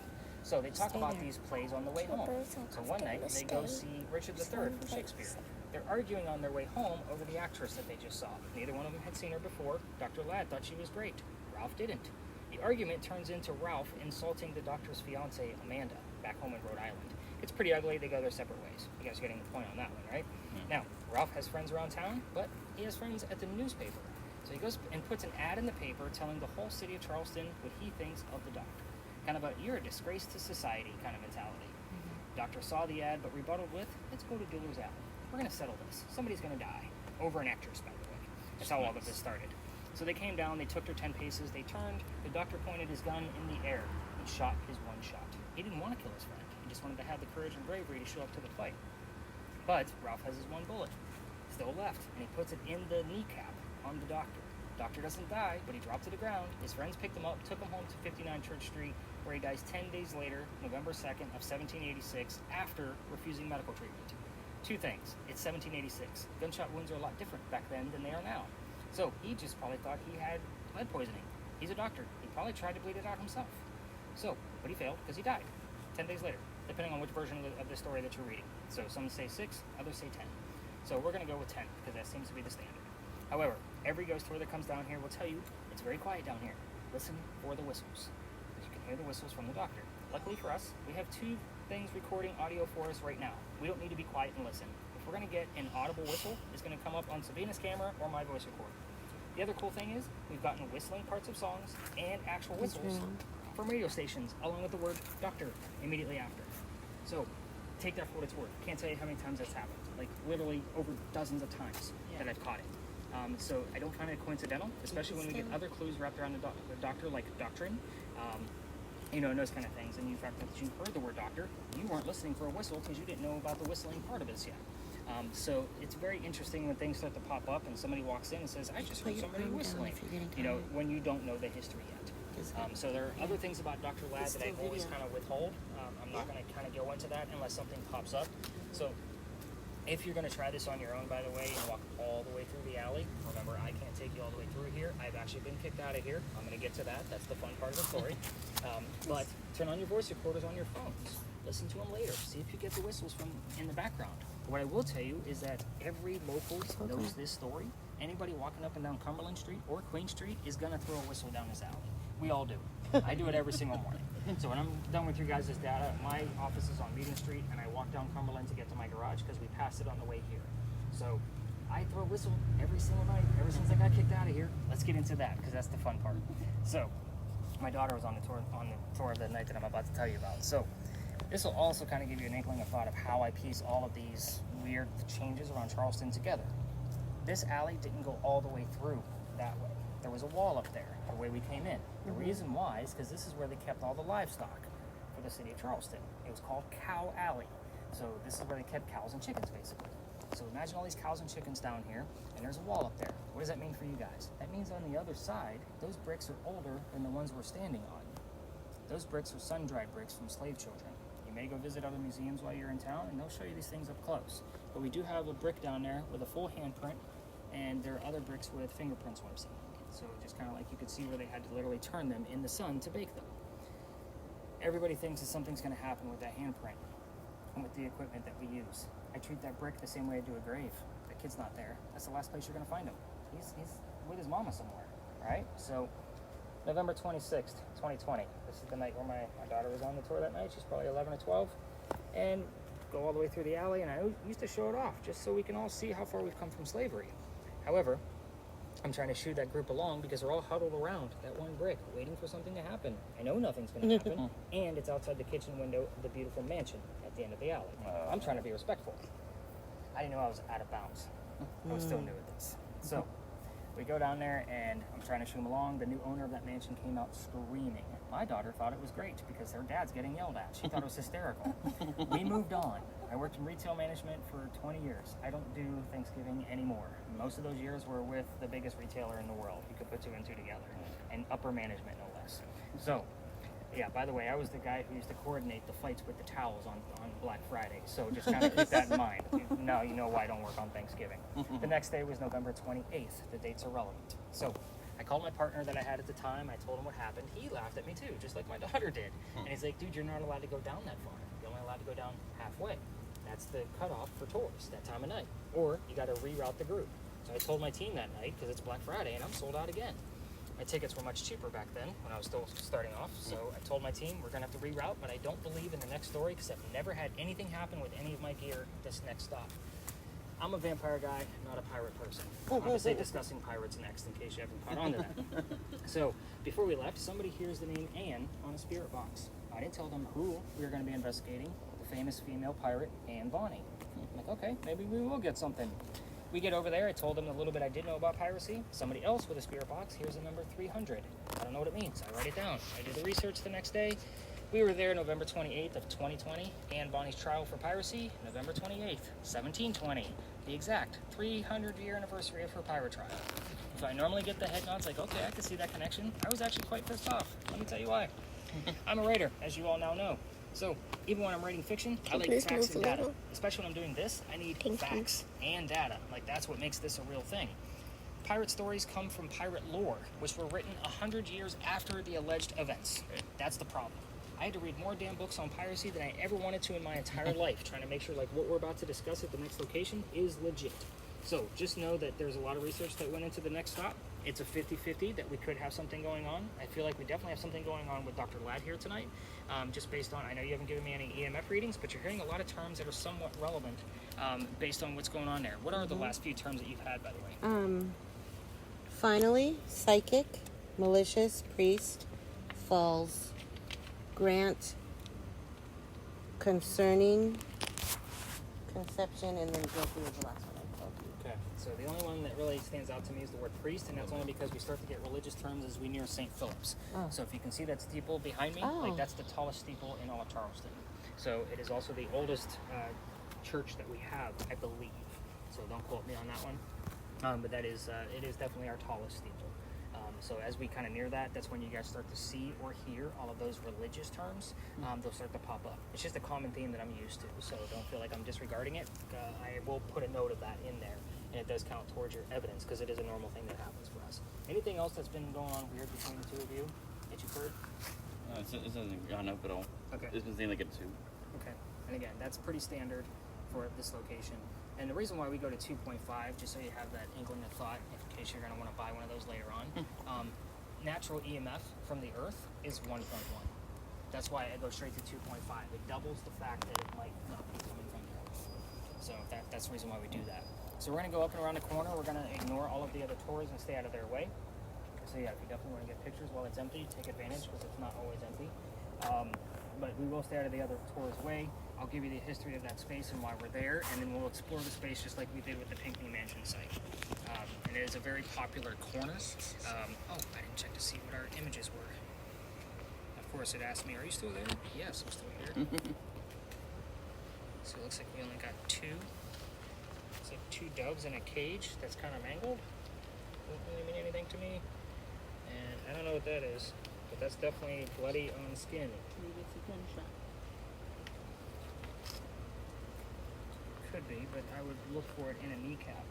[SPEAKER 1] So they talk about these plays on the way home. So one night they go see Richard III from Shakespeare. They're arguing on their way home over the actress that they just saw. Neither one of them had seen her before. Dr. Ladd thought she was great. Ralph didn't. The argument turns into Ralph insulting the doctor's fiancée, Amanda, back home in Rhode Island. It's pretty ugly. They go their separate ways. You guys are getting the point on that one, right? Now, Ralph has friends around town, but he has friends at the newspaper. So he goes and puts an ad in the paper telling the whole city of Charleston what he thinks of the doctor. Kind of a, you're a disgrace to society kind of mentality. Doctor saw the ad, but rebutted with, let's go to Diller's Alley. We're going to settle this. Somebody's going to die. Over an actress, by the way. That's how all of this started. So they came down, they took their 10 paces, they turned, the doctor pointed his gun in the air and shot his one shot. He didn't want to kill his friend. He just wanted to have the courage and bravery to show up to the fight. But Ralph has his one bullet, still left, and he puts it in the kneecap on the doctor. Doctor doesn't die, but he dropped to the ground. His friends picked him up, took him home to 59 Church Street, where he dies 10 days later, November 2nd of 1786, after refusing medical treatment. Two things. It's 1786. Gunshot wounds are a lot different back then than they are now. So he just probably thought he had lead poisoning. He's a doctor. He probably tried to bleed it out himself. So, but he failed because he died 10 days later, depending on which version of the story that you're reading. So some say 6, others say 10. So we're going to go with 10 because that seems to be the standard. However, every ghost tour that comes down here will tell you it's very quiet down here. Listen for the whistles, because you can hear the whistles from the doctor. Luckily for us, we have 2 things recording audio for us right now. We don't need to be quiet and listen. If we're going to get an audible whistle, it's going to come up on Sabina's camera or my voice recorder. The other cool thing is we've gotten whistling parts of songs and actual whistles from radio stations, along with the word doctor immediately after. So take that for what it's worth. Can't tell you how many times that's happened. Like literally over dozens of times that I've caught it. So I don't find it coincidental, especially when we get other clues wrapped around the doctor, like doctrine, and those kind of things. And the fact that you heard the word doctor, you weren't listening for a whistle because you didn't know about the whistling part of this yet. So it's very interesting when things start to pop up and somebody walks in and says, I just heard somebody whistling, when you don't know the history yet. So there are other things about Dr. Ladd that I always kind of withhold. I'm not going to kind of go into that unless something pops up. So if you're going to try this on your own, by the way, and walk all the way through the alley, remember, I can't take you all the way through here. I've actually been kicked out of here. I'm going to get to that. That's the fun part of the story. But turn on your voice recorders on your phones. Listen to them later. See if you get the whistles from in the background. What I will tell you is that every local knows this story. Anybody walking up and down Cumberland Street or Queen Street is going to throw a whistle down this alley. We all do. I do it every single morning. So when I'm done with your guys' data, my office is on Meeting Street, and I walk down Cumberland to get to my garage because we passed it on the way here. So I throw a whistle every single night, ever since I got kicked out of here. Let's get into that because that's the fun part. So my daughter was on the tour of the night that I'm about to tell you about. So this will also kind of give you an inkling of thought of how I piece all of these weird changes around Charleston together. This alley didn't go all the way through that way. There was a wall up there, the way we came in. The reason why is because this is where they kept all the livestock for the city of Charleston. It was called Cow Alley. So this is where they kept cows and chickens, basically. So imagine all these cows and chickens down here, and there's a wall up there. What does that mean for you guys? That means on the other side, those bricks are older than the ones we're standing on. Those bricks are sun-dried bricks from slave children. You may go visit other museums while you're in town, and they'll show you these things up close. But we do have a brick down there with a full handprint, and there are other bricks with fingerprints where I've seen them. So just kind of like you could see where they had to literally turn them in the sun to bake them. Everybody thinks that something's going to happen with that handprint and with the equipment that we use. I treat that brick the same way I do a grave. The kid's not there. That's the last place you're going to find him. He's with his mama somewhere, right? So November 26th, 2020. This is the night where my daughter was on the tour that night. She's probably 11 or 12. and go all the way through the alley. And I used to show it off just so we can all see how far we've come from slavery. However, I'm trying to shoo that group along because they're all huddled around that one brick, waiting for something to happen. I know nothing's going to happen, and it's outside the kitchen window of the beautiful mansion at the end of the alley. I'm trying to be respectful. I didn't know I was out of bounds. I was still new at this. So we go down there, and I'm trying to shoo them along. The new owner of that mansion came out screaming. My daughter thought it was great because her dad's getting yelled at. She thought it was hysterical. We moved on. I worked in retail management for 20 years. I don't do Thanksgiving anymore. Most of those years were with the biggest retailer in the world. You could put two and two together. And upper management, no less. So, yeah, by the way, I was the guy who used to coordinate the fights with the towels on Black Friday. So just kind of keep that in mind. Now you know why I don't work on Thanksgiving. The next day was November 28th. The dates are relevant. So I called my partner that I had at the time. I told him what happened. He laughed at me too, just like my daughter did. And he's like, dude, you're not allowed to go down that far. You're only allowed to go down halfway. That's the cutoff for tours that time of night. Or you got to reroute the group. So I told my team that night, because it's Black Friday and I'm sold out again. My tickets were much cheaper back then when I was still starting off. So I told my team we're going to have to reroute, but I don't believe in the next story because I've never had anything happen with any of my gear this next stop. I'm a vampire guy, not a pirate person. I'm going to say discussing pirates next in case you haven't caught on to that. So before we left, somebody hears the name Anne on a spirit box. I didn't tell them who we were going to be investigating, the famous female pirate, Anne Bonny. I'm like, okay, maybe we will get something. We get over there, I told them a little bit I did know about piracy. Somebody else with a spirit box, here's the number 300. I don't know what it means, I write it down. I do the research the next day. We were there November 28th of 2020. Anne Bonny's trial for piracy, November 28th, 1720. The exact 300-year anniversary of her pirate trial. So I normally get the head nods like, okay, I can see that connection. I was actually quite pissed off. Let me tell you why. I'm a writer, as you all now know. So even when I'm writing fiction, I like facts and data. Especially when I'm doing this, I need facts and data. Like that's what makes this a real thing. Pirate stories come from pirate lore, which were written 100 years after the alleged events. That's the problem. I had to read more damn books on piracy than I ever wanted to in my entire life, trying to make sure like what we're about to discuss at the next location is legit. So just know that there's a lot of research that went into the next stop. It's a 50-50 that we could have something going on. I feel like we definitely have something going on with Dr. Ladd here tonight. Just based on, I know you haven't given me any EMF readings, but you're hearing a lot of terms that are somewhat relevant based on what's going on there. What are the last few terms that you've had, by the way?
[SPEAKER 3] Finally, psychic, malicious, priest, falls, grant, concerning, conception, and then guilty was the last one I told you.
[SPEAKER 1] Okay, so the only one that really stands out to me is the word priest, and that's only because we start to get religious terms as we near St. Philip's.
[SPEAKER 3] Oh.
[SPEAKER 1] So if you can see that steeple behind me, like that's the tallest steeple in all of Charleston. So it is also the oldest church that we have, I believe. So don't quote me on that one. But that is, it is definitely our tallest steeple. So as we kind of near that, that's when you guys start to see or hear all of those religious terms. They'll start to pop up. It's just a common theme that I'm used to, so don't feel like I'm disregarding it. I will put a note of that in there, and it does count towards your evidence because it is a normal thing that happens for us. Anything else that's been going on weird between the two of you that you've heard?
[SPEAKER 2] It hasn't gone up at all.
[SPEAKER 1] Okay.
[SPEAKER 2] It's been saying like a 2.
[SPEAKER 1] Okay. And again, that's pretty standard for this location. And the reason why we go to 2.5, just so you have that inkling of thought, in case you're going to want to buy one of those later on, natural EMF from the Earth is 1.1. That's why I go straight to 2.5. It doubles the fact that it might not be coming from the Earth. So that's the reason why we do that. So we're going to go up and around the corner. We're going to ignore all of the other tours and stay out of their way. So yeah, if you definitely want to get pictures while it's empty, take advantage because it's not always empty. But we will stay out of the other tour's way. I'll give you the history of that space and why we're there, and then we'll explore the space just like we did with the Pinckney Mansion site. And it is a very popular corner. I didn't check to see what our images were. Of course, it asked me, are you still there? Yes, I'm still here. So it looks like we only got 2. It's like 2 doves in a cage that's kind of mangled. Doesn't really mean anything to me. And I don't know what that is, but that's definitely bloody on skin.
[SPEAKER 6] Maybe it's a gunshot.
[SPEAKER 1] Could be, but I would look for it in a kneecap.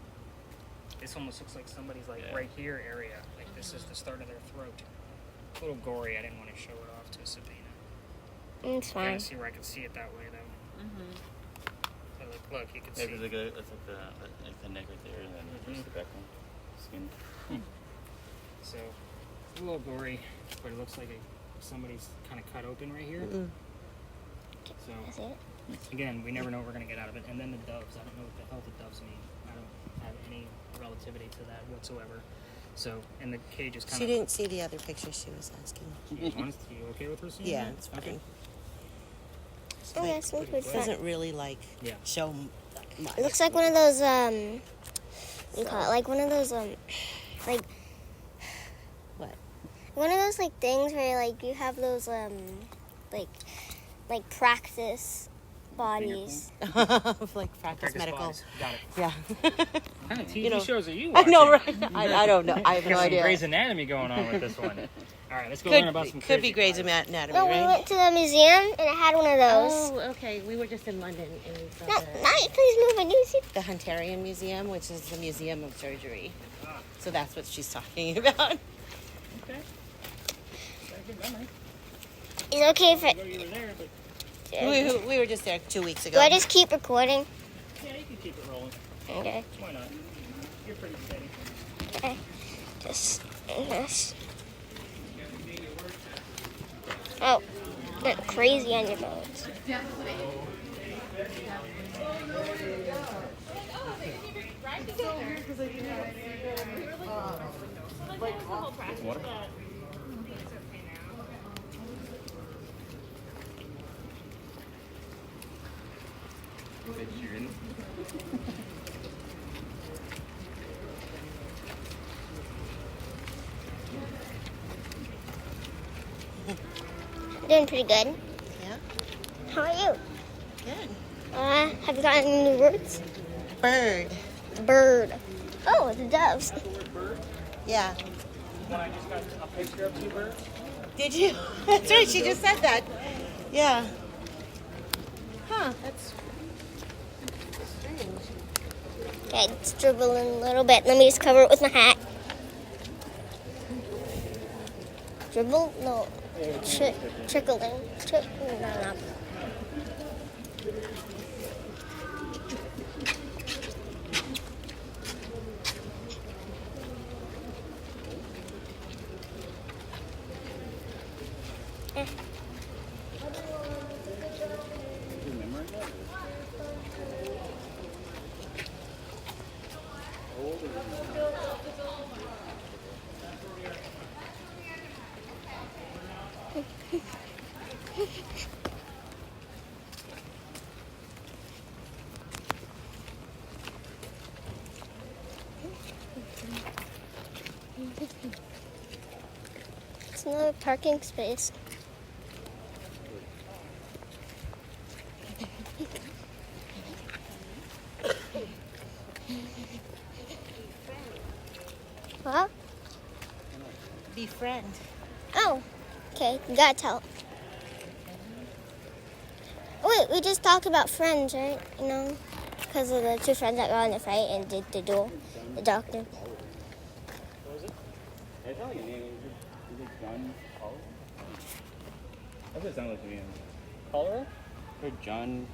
[SPEAKER 1] This almost looks like somebody's like right here area. Like this is the start of their throat. A little gory. I didn't want to show it off to Sabina.
[SPEAKER 4] It's fine.
[SPEAKER 1] Kind of see where I can see it that way though. So look, you can see.
[SPEAKER 2] That's like the neck right there, and then just the back one, skin.
[SPEAKER 1] So it's a little gory, but it looks like somebody's kind of cut open right here. So
[SPEAKER 4] Is it?
[SPEAKER 1] again, we never know what we're going to get out of it. And then the doves. I don't know what the hell the doves mean. I don't have any relativity to that whatsoever. So, and the cage is kind
[SPEAKER 3] She
[SPEAKER 1] of...
[SPEAKER 3] didn't see the other picture she was asking.
[SPEAKER 1] You okay with her seeing
[SPEAKER 3] Yeah,
[SPEAKER 1] that?
[SPEAKER 3] it's fine.
[SPEAKER 1] Okay.
[SPEAKER 4] Oh, yeah, some food.
[SPEAKER 3] It doesn't really like
[SPEAKER 1] Yeah.
[SPEAKER 3] show much.
[SPEAKER 4] It looks like one of those what do you call it? Like one of those like
[SPEAKER 3] What?
[SPEAKER 4] one of those like things where like you have those like practice bodies.
[SPEAKER 3] Like practice medical.
[SPEAKER 1] bodies. Got it.
[SPEAKER 3] Yeah.
[SPEAKER 1] What kind of TV
[SPEAKER 3] You know,
[SPEAKER 1] shows are you
[SPEAKER 3] I
[SPEAKER 1] watching?
[SPEAKER 3] know, right? I don't know. I have no
[SPEAKER 1] Got some
[SPEAKER 3] idea.
[SPEAKER 1] Grey's Anatomy going on with this one. All right, let's go learn about some
[SPEAKER 3] Could be
[SPEAKER 1] crazy
[SPEAKER 3] Grey's
[SPEAKER 1] flies.
[SPEAKER 3] Anatomy,
[SPEAKER 4] No, we
[SPEAKER 3] right?
[SPEAKER 4] went to the museum and it had one of those.
[SPEAKER 3] Oh, okay. We were just in London and we saw
[SPEAKER 4] No, please move. I need to see.
[SPEAKER 3] the Hunterian Museum, which is the Museum of Surgery.
[SPEAKER 1] Ah.
[SPEAKER 3] So that's what she's talking about.
[SPEAKER 1] Okay. Got a good memory.
[SPEAKER 4] It's okay if
[SPEAKER 1] I know you were there, but
[SPEAKER 3] We were just there 2 weeks ago.
[SPEAKER 4] do I just keep recording?
[SPEAKER 1] yeah, you can keep it rolling.
[SPEAKER 4] Okay.
[SPEAKER 1] Why not? You're pretty steady.
[SPEAKER 4] Okay. Just this. Oh, went crazy on your boats. Doing pretty good.
[SPEAKER 3] Yeah.
[SPEAKER 4] How are you?
[SPEAKER 3] Good.
[SPEAKER 4] Have you gotten any new words?
[SPEAKER 3] Bird.
[SPEAKER 4] Bird. Oh, the doves.
[SPEAKER 3] Yeah.
[SPEAKER 1] When I just got a picture of two birds.
[SPEAKER 3] Did you? That's right. She just said that. Yeah. Huh. That's strange.
[SPEAKER 4] Okay, it's dribbling a little bit. Let me just cover it with my hat. Dribble? No. Trickling. No. It's another parking space. What?
[SPEAKER 3] Befriend.
[SPEAKER 4] Oh, okay. You gotta tell. Wait, we just talked about friends, right? You know, because of the two friends that got in a fight and did the duel, the doctor.
[SPEAKER 1] What was it?
[SPEAKER 2] I felt like a name. Is it John Collar? That's what it sounded like to me.
[SPEAKER 1] Cholera?
[SPEAKER 2] Or John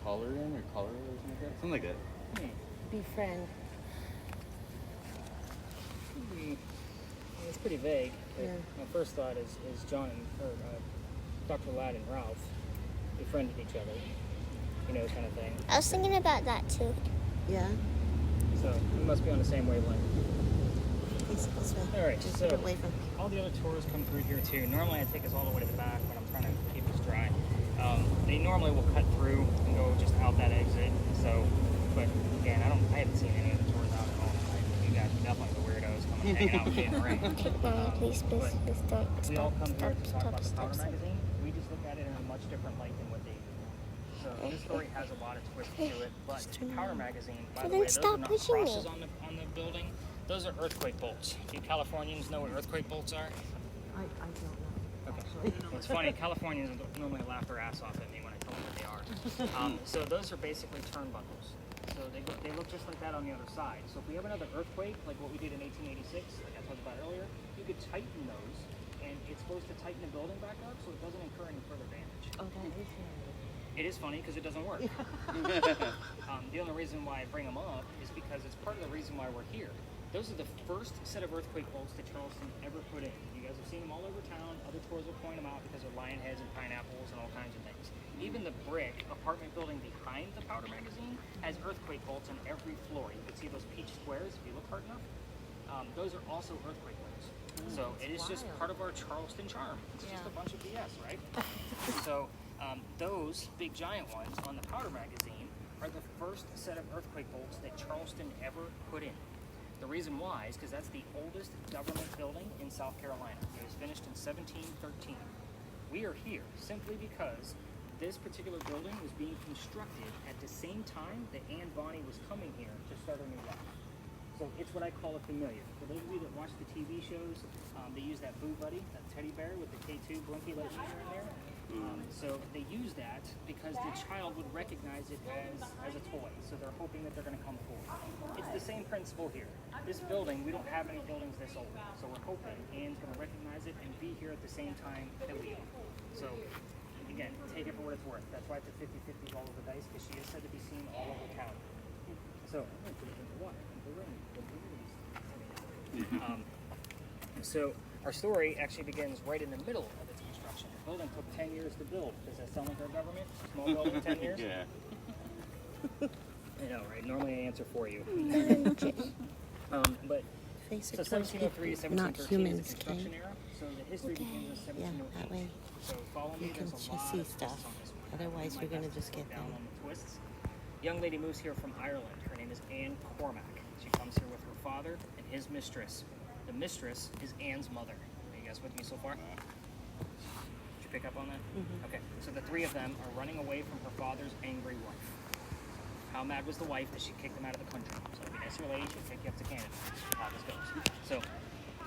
[SPEAKER 2] Collarin or Collar or something like that. Something like that.
[SPEAKER 3] Befriend.
[SPEAKER 1] It's pretty vague. But
[SPEAKER 3] Yeah.
[SPEAKER 1] my first thought is John or Dr. Ladd and Ralph befriended each other. You know, kind of thing.
[SPEAKER 4] I was thinking about that too.
[SPEAKER 3] Yeah.
[SPEAKER 1] So we must be on the same wavelength.
[SPEAKER 3] This way.
[SPEAKER 1] All right,
[SPEAKER 3] Just
[SPEAKER 1] so
[SPEAKER 3] get away from.
[SPEAKER 1] all the other tours come through here too. Normally I take us all the way to the back, but I'm trying to keep us dry. They normally will cut through and go just out that exit. So, but again, I haven't seen any of the tours out at all. You guys are definitely the weirdos coming and hanging out with me in the ring.
[SPEAKER 4] Mommy, please don't.
[SPEAKER 1] We all come here to talk about the
[SPEAKER 4] stop.
[SPEAKER 1] Powder magazine. We just look at it in a much different light than what they do. So this story has a lot of twists to it, but Powder magazine, by the
[SPEAKER 4] Then
[SPEAKER 1] way, those
[SPEAKER 4] stop
[SPEAKER 1] are not
[SPEAKER 4] pushing me.
[SPEAKER 1] crosses on the building. Those are earthquake bolts. Do you Californians know what earthquake bolts are?
[SPEAKER 3] I don't know.
[SPEAKER 1] Okay. Well, it's funny. Californians normally laugh their ass off at me when I tell them what they are. So those are basically turnbuckles. So they look just like that on the other side. So if we have another earthquake, like what we did in 1886, like I talked about earlier, you could tighten those, and it's supposed to tighten the building back up so it doesn't incur any further damage.
[SPEAKER 3] Oh, that is funny.
[SPEAKER 1] It is funny because it doesn't work. The only reason why I bring them up is because it's part of the reason why we're here. Those are the first set of earthquake bolts that Charleston ever put in. You guys have seen them all over town. Other tours will point them out because they're lion heads and pineapples and all kinds of things. Even the brick apartment building behind the powder magazine has earthquake bolts on every floor. You can see those peach squares if you look hard enough. Those are also earthquake bolts. So it is just part of our Charleston charm. It's just a bunch of BS, right? So those big giant ones on the powder magazine are the first set of earthquake bolts that Charleston ever put in. The reason why is because that's the oldest government building in South Carolina. It was finished in 1713. We are here simply because this particular building was being constructed at the same time that Anne Bonny was coming here to start a new life. So it's what I call a familiar. For those of you that watch the TV shows, they use that Boo Buddy, that teddy bear with the K2 blinky light meter in there. So they use that because the child would recognize it as a toy. So they're hoping that they're going to come forward. It's the same principle here. This building, we don't have any buildings this old. So we're hoping Anne's going to recognize it and be here at the same time that we are. So again, take it for what it's worth. That's why it's a 50-50 roll of the dice, because she is said to be seen all over town. So, so our story actually begins right in the middle of its construction. The building took 10 years to build. Does that sound like our government? Small building, 10 years?
[SPEAKER 2] Yeah.
[SPEAKER 1] I know, right? Normally I answer for you. But
[SPEAKER 3] Face
[SPEAKER 1] so
[SPEAKER 3] it towards
[SPEAKER 1] 1703 to
[SPEAKER 3] people, not
[SPEAKER 1] 1713 is
[SPEAKER 3] humans,
[SPEAKER 1] the construction
[SPEAKER 3] okay?
[SPEAKER 1] era. So the history begins in
[SPEAKER 3] Yeah,
[SPEAKER 1] 1708.
[SPEAKER 3] that way
[SPEAKER 1] So follow me.
[SPEAKER 3] you can
[SPEAKER 1] There's a lot
[SPEAKER 3] see
[SPEAKER 1] of
[SPEAKER 3] stuff.
[SPEAKER 1] twists on this one.
[SPEAKER 3] Otherwise,
[SPEAKER 1] My
[SPEAKER 3] you're gonna
[SPEAKER 1] best
[SPEAKER 3] just
[SPEAKER 1] to
[SPEAKER 3] get
[SPEAKER 1] slow down
[SPEAKER 3] them.
[SPEAKER 1] on the twists. Young lady moves here from Ireland. Her name is Anne Cormack. She comes here with her father and his mistress. The mistress is Anne's mother. Are you guys with me so far? Did you pick up on that? Okay. So the three of them are running away from her father's angry wife. How mad was the wife that she kicked them out of the country? So it'd be nice your lady, she'll take you up to Canada. How this goes. So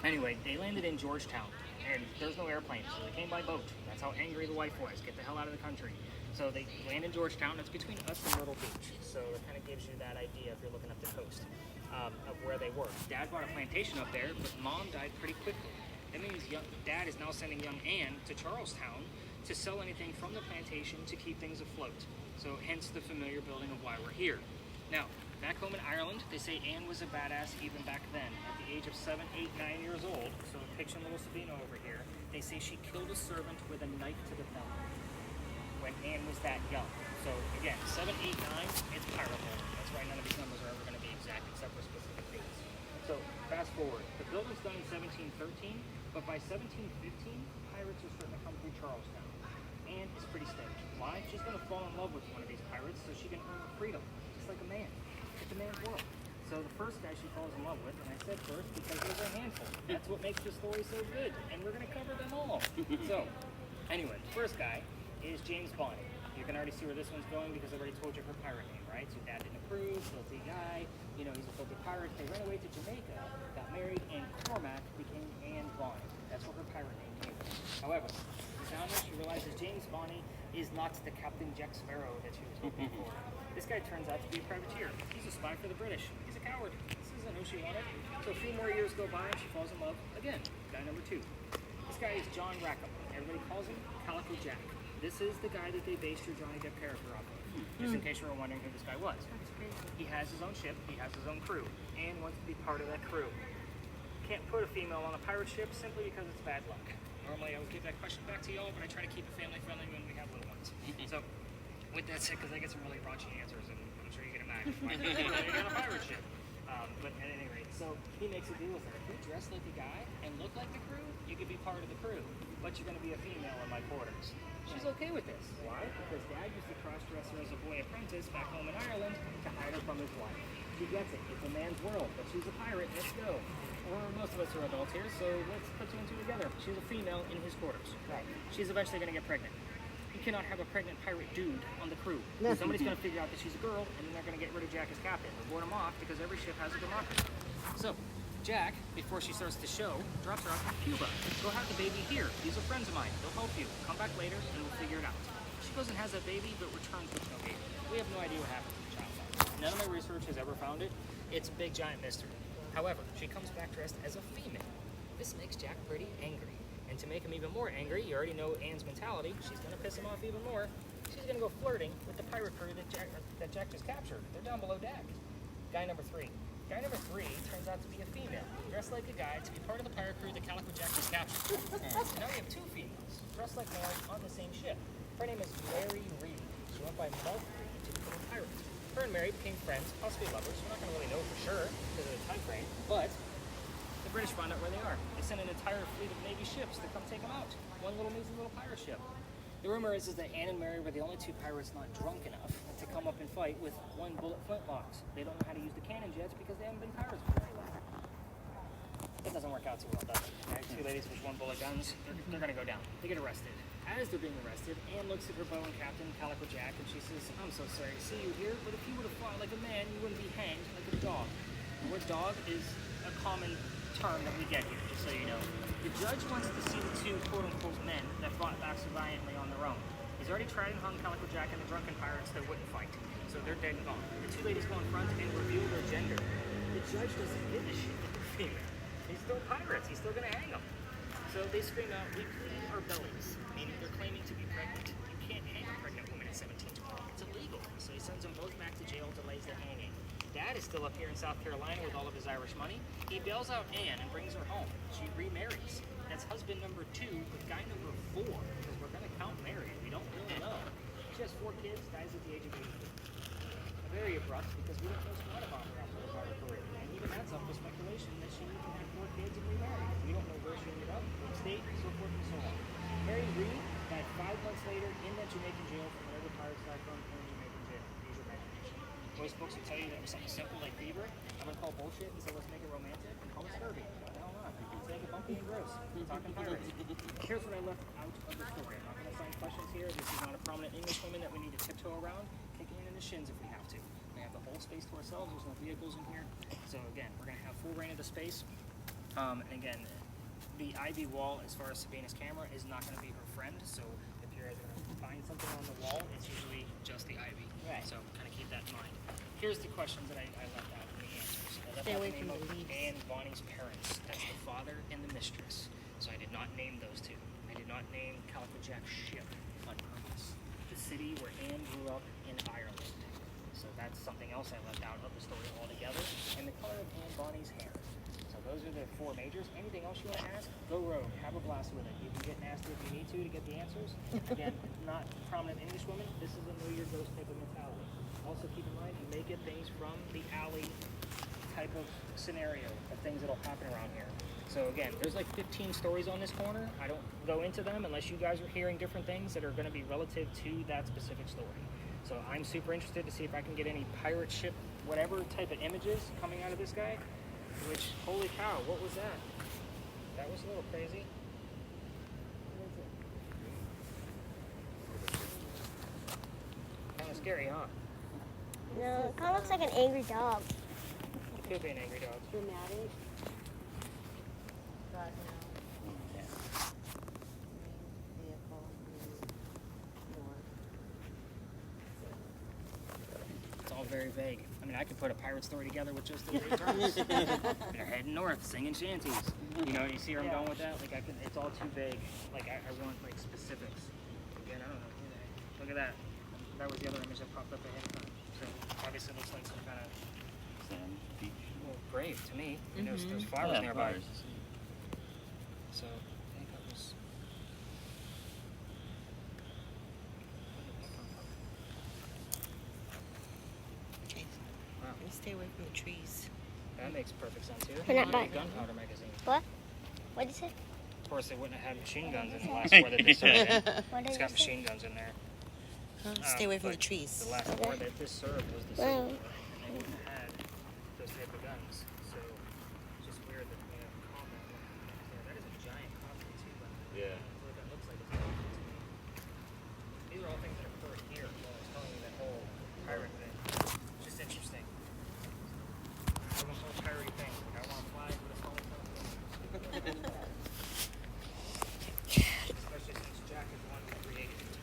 [SPEAKER 1] anyway, they landed in Georgetown, and there's no airplane, so they came by boat. That's how angry the wife was. Get the hell out of the country. So they land in Georgetown. It's between us and Myrtle Beach. So it kind of gives you that idea if you're looking up the coast of where they were. Dad bought a plantation up there, but Mom died pretty quickly. That means Dad is now sending young Anne to Charlestown to sell anything from the plantation to keep things afloat. So hence the familiar building of why we're here. Now, back home in Ireland, they say Anne was a badass even back then. At the age of 7, 8, 9 years old, so picture little Sabino over here, they say she killed a servant with a knife to the thumb when Anne was that young. So again, 7, 8, 9, it's powerful. That's why none of these numbers are ever going to be exact except for specific dates. So fast forward, the building's done in 1713, but by 1715, pirates are starting to come through Charlestown. Anne is pretty stoked. Why? She's going to fall in love with one of these pirates so she can earn her freedom, just like a man. It's a man's world. So the first guy she falls in love with, and I said first because there's a handful. That's what makes the story so good, and we're going to cover them all. So, anyway, the first guy is James Bonny. You can already see where this one's going because I already told you her pirate name, right? So dad didn't approve, filthy guy, you know, he's a filthy pirate. They ran away to Jamaica, got married, and Cormac became Anne Bonny. That's where her pirate name came from. However, down there she realizes James Bonny is not the Captain Jack Sparrow that she was hoping for. This guy turns out to be a privateer. He's a spy for the British. He's a coward. This isn't who she wanted. So a few more years go by and she falls in love again. Guy number 2. This guy is John Rackham. Everybody calls him Calico Jack. This is the guy that they based your Johnny Depp character off of. Just in case you were wondering who this guy was. He has his own ship. He has his own crew. And wants to be part of that crew. Can't put a female on a pirate ship simply because it's bad luck. Normally I would give that question back to y'all, but I try to keep it family friendly when we have little ones. So, with that said, because I get some really raunchy answers, and I'm sure you can imagine why they got a pirate ship. But at any rate, so he makes a deal with her. If you dress like a guy and look like the crew, you could be part of the crew, but you're going to be a female in my quarters. She's okay with this. Why? Because Dad used to cross-dress her as a boy apprentice back home in Ireland to hide her from his wife. She gets it. It's a man's world, but she's a pirate. Let's go. Or most of us are adults here, so let's put 2 and 2 together. She's a female in his quarters. Right. She's eventually going to get pregnant. You cannot have a pregnant pirate dude on the crew. Somebody's going to figure out that she's a girl, and then they're going to get rid of Jack as captain. Or board him off, because every ship has a democracy. So, Jack, before she starts the show, drops her off in Cuba. Go have the baby here. These are friends of mine. They'll help you. Come back later, and we'll figure it out. She goes and has that baby, but returns with no baby. We have no idea what happened to the child. None of my research has ever found it. It's a big, giant mystery. However, she comes back dressed as a female. This makes Jack pretty angry. And to make him even more angry, you already know Anne's mentality. She's going to piss him off even more. She's going to go flirting with the pirate crew that Jack just captured. They're down below deck. Guy number 3. Guy number 3 turns out to be a female, dressed like a guy to be part of the pirate crew that Calico Jack just captured. And now we have 2 females, dressed like males on the same ship. Her name is Mary Reed. She went by Mark Reed to become a pirate. Her and Mary became friends, possibly lovers. We're not going to really know for sure because of the time frame, but the British found out where they are. They sent an entire fleet of Navy ships to come take them out. One little measly little pirate ship. The rumor is that Anne and Mary were the only two pirates not drunk enough to come up and fight with one bullet flintlocks. They don't know how to use the cannon jets because they haven't been pirates for very long. That doesn't work out too well, does it? Right? Two ladies with one bullet guns, they're going to go down. They get arrested. As they're being arrested, Anne looks at her bow and captain, Calico Jack, and she says, I'm so sorry to see you here, but if you would have fought like a man, you wouldn't be hanged like a dog. The word dog is a common term that we get here, just so you know. The judge wants to see the two quote-unquote men that fought back so valiantly on their own. He's already tried and hung Calico Jack and the drunken pirates that wouldn't fight, so they're dead and gone. The two ladies go in front and reveal their gender. The judge doesn't give a shit that they're female. He's still pirates. He's still going to hang them. So they scream out, we plead our bellies, meaning they're claiming to be pregnant. You can't hang a pregnant woman at 17 to 12. It's illegal. So he sends them both back to jail, delays the hanging. Dad is still up here in South Carolina with all of his Irish money. He bails out Anne and brings her home. She remarries. That's husband number 2, but guy number 4, because we're going to count married. We don't really know. She has 4 kids, dies at the age of 80. Very abrupt because we don't know squat about her after the pirate career. And even that's up for speculation that she had 4 kids and remarried. We don't know where she ended up, what state, so forth and so on. Mary Reed died 5 months later in that Jamaican jail from whatever pirates died from in Jamaican jail. Use your imagination. Most books will tell you that it was something simple like fever. I'm going to call bullshit and say let's make it romantic and call it scurvy. What the hell not? Let's make it bumpy and gross. Talking pirates. Here's what I left out of the story. I'm not going to assign questions here. This is not a prominent English woman that we need to tiptoe around, kicking in the shins if we have to. We have the whole space to ourselves. There's no vehicles in here. So again, we're going to have full reign of the space. And again, the ivy wall, as far as Sabina's camera, is not going to be her friend. So if you're going to find something on the wall, it's usually just the ivy.
[SPEAKER 6] Right.
[SPEAKER 1] So kind of keep that in mind. Here's the questions that I left out in the answers. I left
[SPEAKER 3] Stay
[SPEAKER 1] out
[SPEAKER 3] away
[SPEAKER 1] the name
[SPEAKER 3] from
[SPEAKER 1] of
[SPEAKER 3] the leaves.
[SPEAKER 1] Anne Bonnie's parents. That's the father and the mistress. So I did not name those two. I did not name Calico Jack's ship on purpose. The city where Anne grew up in Ireland. So that's something else I left out of the story altogether. And the color of Anne Bonnie's hair. So those are the 4 majors. Anything else you want to ask? Go rogue. Have a blast with it. You can get nasty if you need to get the answers. Again, not prominent English woman. This is a Know Your Ghost type of mentality. Also keep in mind, you may get things from the alley type of scenario of things that'll happen around here. So again, there's like 15 stories on this corner. I don't go into them unless you guys are hearing different things that are going to be relative to that specific story. So I'm super interested to see if I can get any pirate ship, whatever type of images coming out of this guy. Which, holy cow, what was that? That was a little crazy. Kind of scary, huh?
[SPEAKER 4] No, it kind of looks like an angry dog.
[SPEAKER 1] It could be an angry dog.
[SPEAKER 3] Dramatic. God, no.
[SPEAKER 1] Yeah.
[SPEAKER 3] Vehicle. More.
[SPEAKER 1] It's all very vague. I mean, I could put a pirate story together with just the 3 terms. They're heading north, singing shanties. You know, you see where I'm going with that? Like, it's all too vague. Like, I want, like, specifics. Again, I don't know. Look at that. That was the other image that popped up ahead of time. So, obviously, it looks like some kind of
[SPEAKER 2] Sand, beach.
[SPEAKER 1] well, grave to me. You know, there's flowers
[SPEAKER 2] Yeah,
[SPEAKER 1] nearby.
[SPEAKER 2] flowers.
[SPEAKER 1] So, I think that was...
[SPEAKER 3] Okay.
[SPEAKER 1] Wow.
[SPEAKER 3] And stay away from the trees.
[SPEAKER 1] That makes perfect sense here.
[SPEAKER 4] We're not
[SPEAKER 1] Maybe
[SPEAKER 4] buying-
[SPEAKER 1] a gunpowder magazine.
[SPEAKER 4] What? What did you say?
[SPEAKER 1] Of course, they wouldn't have had machine guns in the last war that they served in.
[SPEAKER 4] What did
[SPEAKER 1] It's
[SPEAKER 4] you
[SPEAKER 1] got
[SPEAKER 4] say?
[SPEAKER 1] machine guns in there.
[SPEAKER 3] Stay away from the
[SPEAKER 1] But
[SPEAKER 3] trees.
[SPEAKER 1] The last war that this served was the
[SPEAKER 4] Wow.
[SPEAKER 1] Civil War, and they wouldn't have had those type of guns. So it's just weird that they have combat weapons. Yeah, that is a giant coffin too. But
[SPEAKER 2] Yeah.
[SPEAKER 1] what that looks like is a coffin to me. These are all things that occurred here while I was telling you that whole pirate thing. It's just interesting. Some whole piratey thing. Like I want to fly with a phone. Especially since Jack is the one who created it.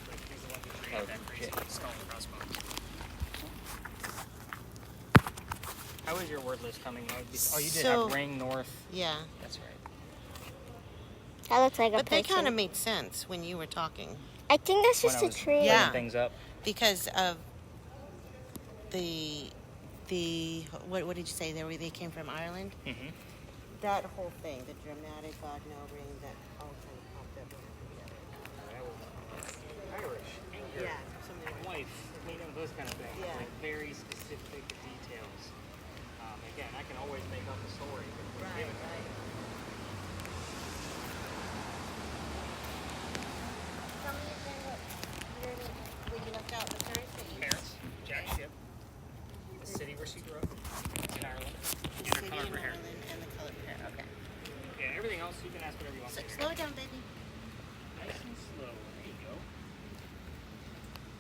[SPEAKER 1] Like, he's the one who created that crazy skull and crossbones. How is your word list coming out? Oh, you did
[SPEAKER 3] So-
[SPEAKER 1] have ring north.
[SPEAKER 3] Yeah.
[SPEAKER 1] That's right.
[SPEAKER 4] That looks like a
[SPEAKER 3] But they
[SPEAKER 4] person.
[SPEAKER 3] kind of made sense when you were talking.
[SPEAKER 4] I think that's
[SPEAKER 1] When
[SPEAKER 4] just
[SPEAKER 1] I
[SPEAKER 4] a
[SPEAKER 1] was
[SPEAKER 4] tree.
[SPEAKER 1] putting
[SPEAKER 3] Yeah.
[SPEAKER 1] things up.
[SPEAKER 3] Because of the what did you say? They came from Ireland?
[SPEAKER 1] Mm-hmm.
[SPEAKER 3] That whole thing, the dramatic God no ring, that all kind of popped up together.
[SPEAKER 1] That was Irish, anger,
[SPEAKER 6] Yeah, something like that.
[SPEAKER 1] wife, you know, those kind of things.
[SPEAKER 6] Yeah.
[SPEAKER 1] Like very specific details. Again, I can always make up a story. But
[SPEAKER 6] Right, right.
[SPEAKER 3] Tell me again what you left out the parents that you
[SPEAKER 1] Parents, Jack Ship, the city where she grew up in Ireland, and her
[SPEAKER 3] City
[SPEAKER 1] color
[SPEAKER 3] in
[SPEAKER 1] of her hair.
[SPEAKER 3] Ireland and the color of hair. Okay.
[SPEAKER 1] Yeah, everything else you can ask whatever you want.
[SPEAKER 3] So,
[SPEAKER 1] to hear.
[SPEAKER 3] slow down, baby.
[SPEAKER 1] Nice and slow. There you go.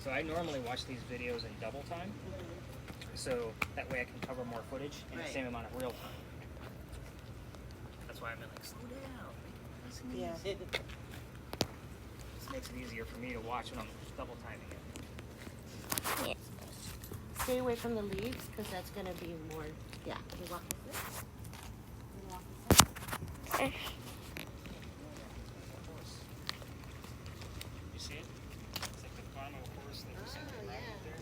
[SPEAKER 1] So I normally watch these videos in double time, so that way I can cover more footage in the
[SPEAKER 6] Right.
[SPEAKER 1] same amount of real time. That's why I've been like, slow down. Nice and
[SPEAKER 6] Yeah.
[SPEAKER 1] easy. This makes it easier for me to watch when I'm double timing it.
[SPEAKER 3] Stay away from the leaves because that's going to be more. Yeah. You walk with this. You walk with this.
[SPEAKER 1] You see it? It's like the bottom of a horse. There's something
[SPEAKER 3] Oh,
[SPEAKER 1] right
[SPEAKER 3] yeah.
[SPEAKER 1] there.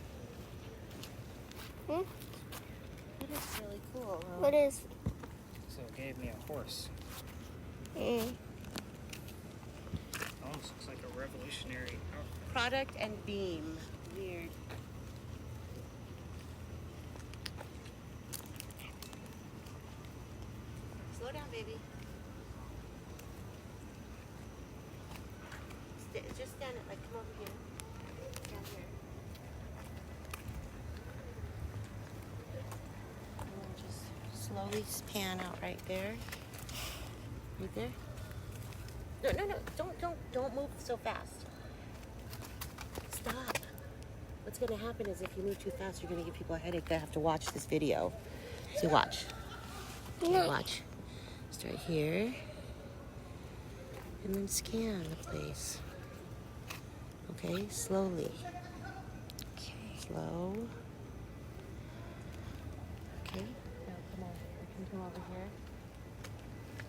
[SPEAKER 3] That is really cool. Huh?
[SPEAKER 4] What is?
[SPEAKER 1] So it gave me a horse.
[SPEAKER 4] Mm.
[SPEAKER 1] Almost looks like a revolutionary outfit.
[SPEAKER 3] Product and beam. Weird. Slow down, baby. Just stand it. Like, come over here. Down here. And then just slowly pan out right there. Right there. No. Don't move so fast. Stop. What's going to happen is if you move too fast, you're going to give people a headache that have to watch this video. So watch. Okay, watch. Start here. And then scan the place. Okay, slowly.
[SPEAKER 4] Okay.
[SPEAKER 3] Slow. Okay. Now come on. You can come over here.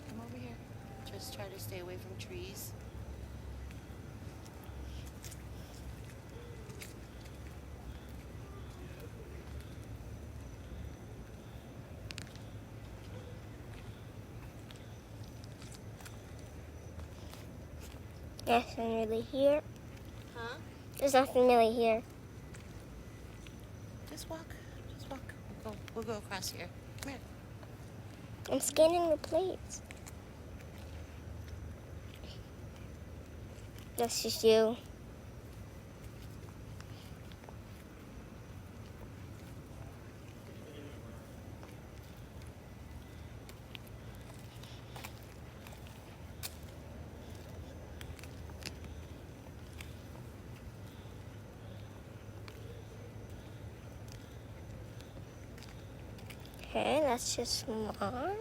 [SPEAKER 3] Come over here. Just try to stay away from trees.
[SPEAKER 4] Nothing really here.
[SPEAKER 3] Huh?
[SPEAKER 4] There's nothing really here.
[SPEAKER 3] Just walk. Just walk. We'll go across here. Come here.
[SPEAKER 4] I'm scanning the plates. That's just you. Okay, that's just one.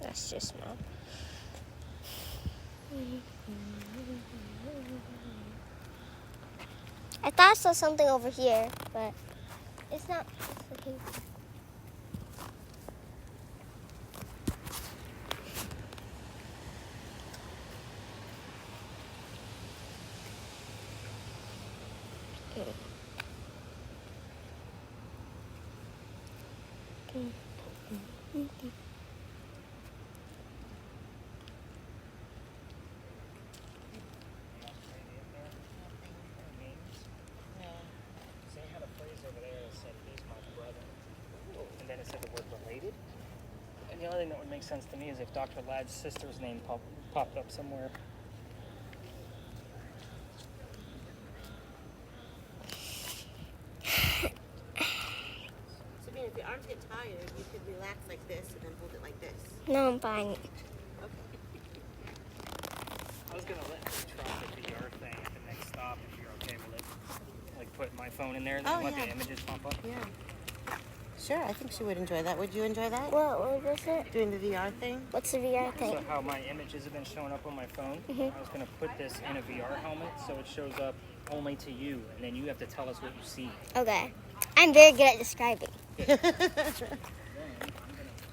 [SPEAKER 4] That's just one. I thought I saw something over here, but it's not. It's okay.
[SPEAKER 1] So I had a phrase over there that said, he's my brother. And then it said the word related. And the only thing that would make sense to me is if Dr. Ladd's sister's name popped up somewhere.
[SPEAKER 3] Sabina, if your arms get tired, you could relax like this and then hold it like this.
[SPEAKER 4] No, I'm fine.
[SPEAKER 3] Okay.
[SPEAKER 1] I was going to let her try the VR thing at the next stop if you're okay with it. Like put my phone in there and then
[SPEAKER 3] Oh,
[SPEAKER 1] let
[SPEAKER 3] yeah.
[SPEAKER 1] the images pop up.
[SPEAKER 3] Yeah. Sure, I think she would enjoy that. Would you enjoy that?
[SPEAKER 4] What was it?
[SPEAKER 3] Doing the VR thing?
[SPEAKER 4] What's the VR thing?
[SPEAKER 1] So how my images have been showing up on my phone, I was going to put this in a VR helmet so it shows up only to you, and then you have to tell us what you see.
[SPEAKER 4] Okay. I'm very good at describing.
[SPEAKER 1] Then I'm going to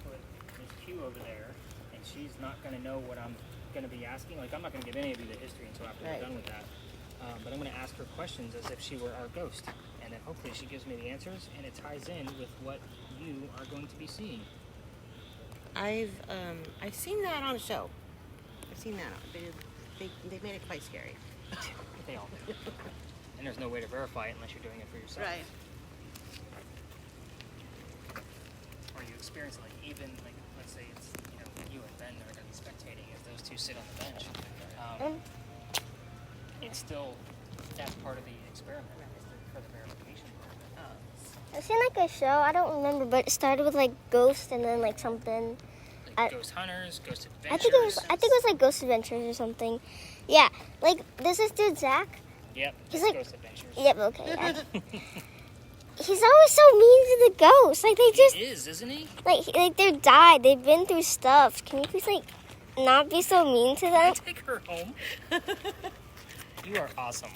[SPEAKER 1] put Miss Q over there, and she's not going to know what I'm going to be asking. Like, I'm not going to give any of you the history until after we're done with that. But I'm going to ask her questions as if she were our ghost. And then hopefully she gives me the answers, and it ties in with what you are going to be seeing.
[SPEAKER 3] I've seen that on a show. I've seen that. They made it quite scary.
[SPEAKER 1] They all do. And there's no way to verify it unless you're doing it for yourself.
[SPEAKER 3] Right.
[SPEAKER 1] Or you experience it, like, even, like, let's say it's, you know, you and Ben are going to be spectating if those two sit on the bench. It's still, that's part of the experiment, for the verification part.
[SPEAKER 4] I've seen like a show, I don't remember, but it started with like Ghost and then like something.
[SPEAKER 1] Like Ghost Hunters, Ghost Adventures.
[SPEAKER 4] I think it was like Ghost Adventures or something. Yeah, like there's this dude Zach.
[SPEAKER 1] Yep,
[SPEAKER 4] He's
[SPEAKER 1] that's
[SPEAKER 4] like-
[SPEAKER 1] Ghost Adventures.
[SPEAKER 4] Yep, okay. Yeah. He's always so mean to the ghosts. Like they just
[SPEAKER 1] He is, isn't he?
[SPEAKER 4] like they're died. They've been through stuff. Can you please like not be so mean to them?
[SPEAKER 1] Take her home. You are awesome.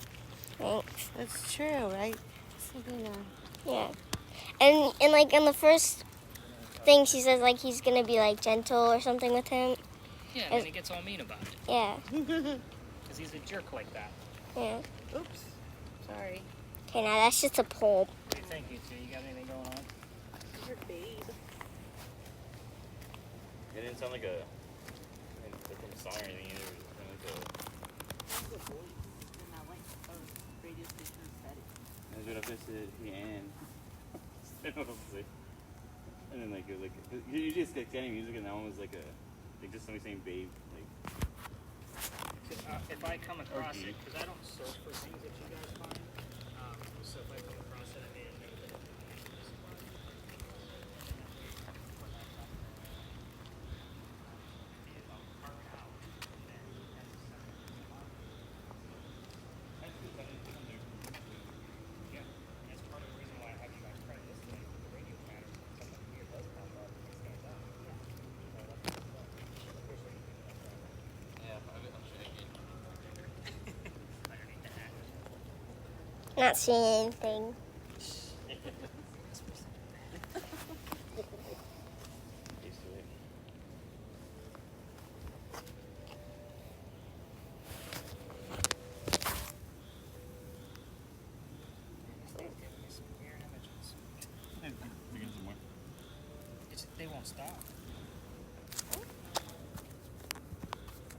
[SPEAKER 4] Thanks.
[SPEAKER 3] That's true, right? Something,
[SPEAKER 4] Yeah. And like in the first thing she says like he's gonna be like gentle or something with him.
[SPEAKER 1] Yeah, and then he gets all mean about it.
[SPEAKER 4] Yeah.
[SPEAKER 1] Because he's a jerk like that.
[SPEAKER 4] Yeah.
[SPEAKER 3] Oops. Sorry.
[SPEAKER 4] Okay, now that's just a pole.
[SPEAKER 1] What do you think, you two? You got anything going on?
[SPEAKER 6] Your babe.
[SPEAKER 2] It didn't sound like a song or anything either. It sounded like
[SPEAKER 6] The voice. And that like a radio station said it.
[SPEAKER 2] That's what I said. And I don't know what to say. And then like you just like any music, and that one was like just somebody saying "babe." Like
[SPEAKER 1] If I come across it, because I don't search for things that you guys find, so if I come across it, I may have noted it. Yeah, that's part of the reason why I have you guys try this thing, the radio patterns, and something weird does pop up, it stands out.
[SPEAKER 2] yeah, I'm shaking.
[SPEAKER 1] Underneath the hat.
[SPEAKER 4] Not seeing anything.
[SPEAKER 2] Used to it.
[SPEAKER 1] This thing's giving me some weird images.
[SPEAKER 2] We get some more.
[SPEAKER 1] They won't stop.